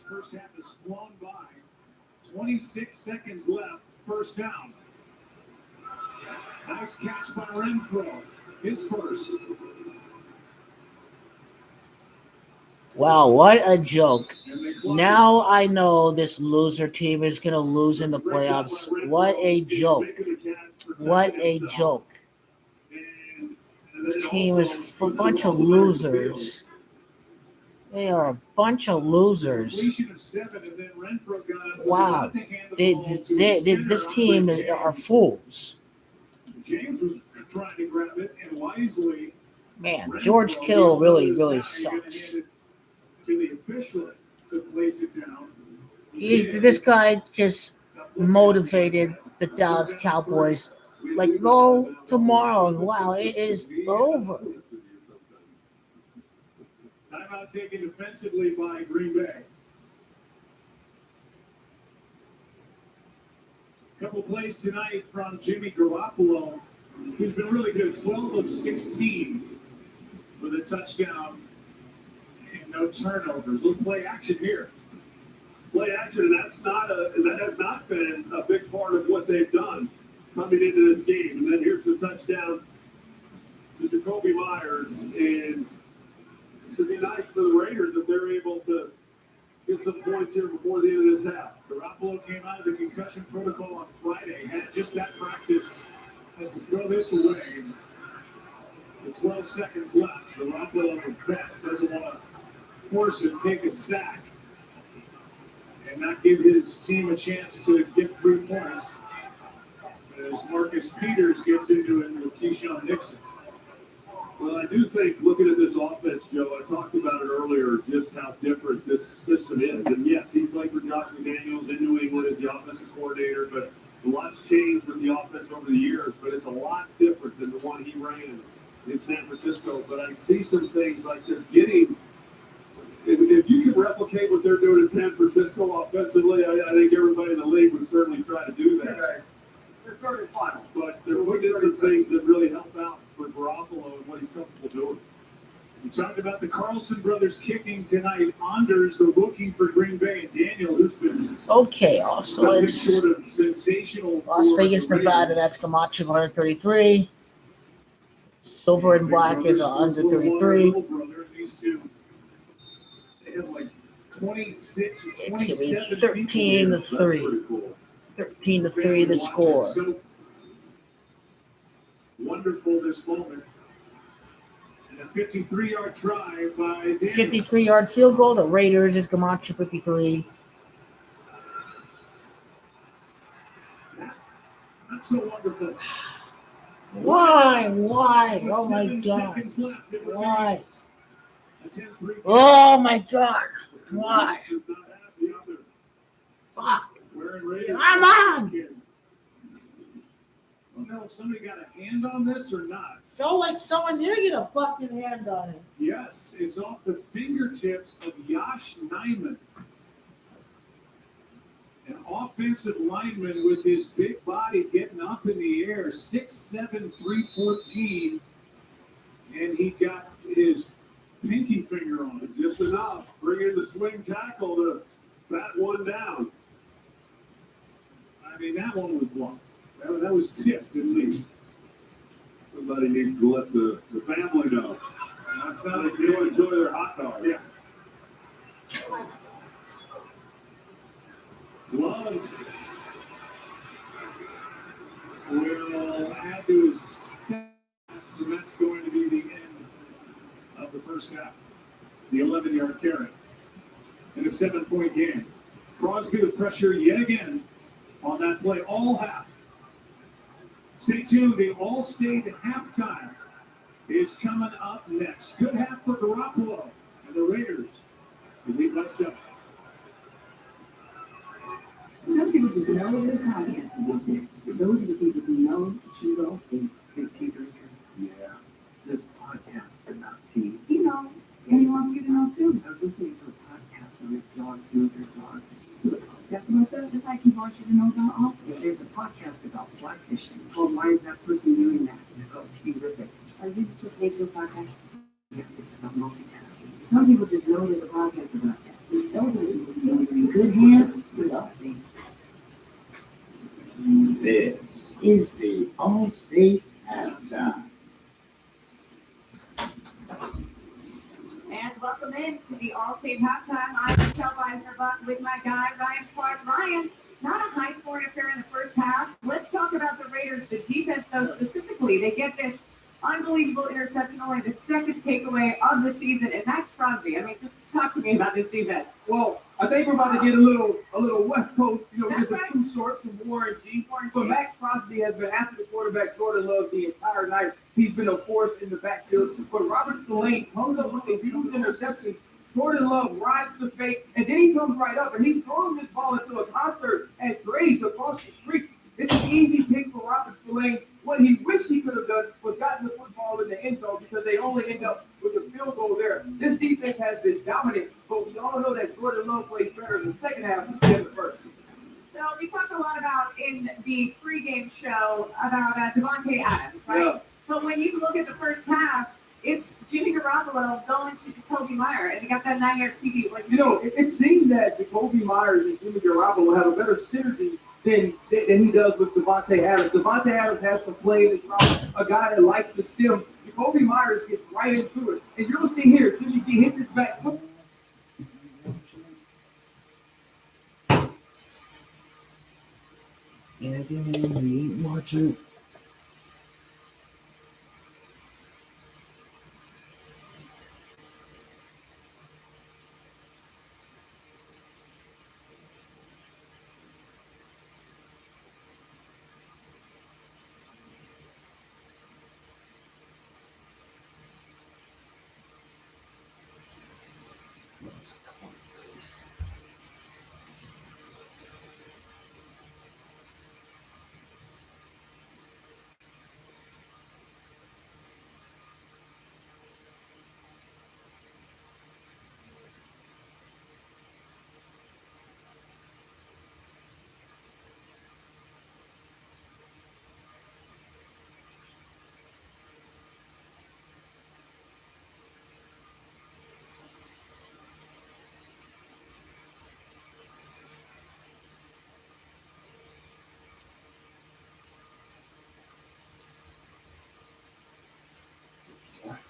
First half has flown by. 26 seconds left. First down. Nice catch by Renfro. His first. Wow, what a joke. Now I know this loser team is going to lose in the playoffs. What a joke. What a joke. This team is a bunch of losers. They are a bunch of losers. Wow. This team are fools. James was trying to grab it, and wisely. Man, George Kittle really sucks. To the official to place it down. This guy just motivated the Dallas Cowboys. Like, no, tomorrow. Wow, it is over. Timeout taken defensively by Green Bay. Couple plays tonight from Jimmy Garoppolo, who's been really good. 12 of 16 with a touchdown. No turnovers. Little play action here. Play action, and that has not been a big part of what they've done coming into this game. And then here's the touchdown to Jacoby Myers, and it should be nice for the Raiders if they're able to get some points here before the end of this half. Garoppolo came out of the concussion protocol on Friday. Had just that practice, has to throw this away. With 12 seconds left, Garoppolo doesn't want to force him to take a sack and not give his team a chance to get 3 points. As Marcus Peters gets into it with Keyshawn Nixon. Well, I do think, looking at this offense, Joe, I talked about it earlier, just how different this system is. And yes, he played for Josh McDaniels in New England as the offensive coordinator, but a lot's changed with the offense over the years. But it's a lot different than the one he ran in San Francisco. But I see some things like they're getting. If you can replicate what they're doing in San Francisco offensively, I think everybody in the league would certainly try to do that. They're third and final. But they're putting in some things that really help out for Garoppolo and what he's comfortable doing. We talked about the Carlson brothers kicking tonight. Anders, the rookie for Green Bay, and Daniel, who's been Okay, also nothing it's short of sensational. Las for Vegas, the Nevada. Raiders. That's Camacho 133. Silver and black is 133. Little brother, and these two, they have like 26 or It's gonna be 27 13 to people. 3. 13 to 3 the score. So wonderful this moment. And a 53-yard try by Daniel. 53-yard field goal. The Raiders is Camacho 53. Not so wonderful. Why? With Oh my 7 God! seconds left, it Why? remains a 10-3. Oh my God! Why? Is not happy either. Fuck! Wearing Raiders. Come on! I don't know if somebody got a hand on this or not. Felt like someone did get a fucking hand on it. Yes, it's off the fingertips of Yash Nyman, an offensive lineman with his big body getting up in the air, 6'7", 314, and he got his pinky finger on it. Just enough. Bring in the swing tackle to bat one down. I mean, that one was blocked. That was tipped at least. Somebody needs to let the family know. That's not They do enjoy their hot dog. Yeah. Love will add to his stats, and that's going to be the end of the first half. The 11-yard carry in a 7-point game. Crosby with pressure yet again on that play all half. Stay tuned. The All-State halftime is coming up next. Good half for Garoppolo and the Raiders. They lead by 7. Some people just know their podcast is out there. Those are the people who know to choose Allstate. Big tea drinker. Yeah. This podcast and not tea. He knows, and he wants you to know too. I was listening to a podcast on if dogs know their dogs. That's what I said. Just like he wants you to know about Allstate. There's a podcast about fly fishing called Why Is That Person Doing That? It's called Terrific. Are you listening to a podcast? Yeah, it's about multitasking. Some people just know there's a podcast about that. Those are the people who know you're in good hands with Allstate. This is the All-State halftime. And welcome in to the All-State halftime. I'm Michelle Beisner-Buck with my guy, Ryan Clark. Ryan, not a high-scoring affair in the first half. Let's talk about the Raiders, the defense, though, specifically. They get this unbelievable interception, only the second takeaway of the season, and Max Crosby. I mean, just talk to me about this defense. Well, I think we're about to get a little West Coast, That's just right. a two shorts, some Warren G. But Max Crosby has been after the quarterback Jordan Love the entire night. He's been a force in the backfield. But Robert Spillane comes up with a huge interception. Jordan Love rides the fake, and then he comes right up, and he's throwing this ball into a concert at Dre's across the street. It's an easy pick for Robert Spillane. What he wished he could have done was gotten the football in the end zone because they only end up with a field goal there. This defense has been dominant, but we all know that Jordan Love plays better in the second half than the first. So we talked a lot about in the pregame show about Devontae Adams, right? Yeah. But when you look at the first half, it's Jimmy Garoppolo going to Jacoby Meyer, and he got that 9-yard TD. It seemed that Jacoby Myers and Jimmy Garoppolo have a better synergy than he does with Devontae Adams. Devontae Adams has to play in the trial, a guy that likes to stem. Jacoby Myers gets right into it. And you'll see here, Jimmy G hits his back foot. Watching. Yes.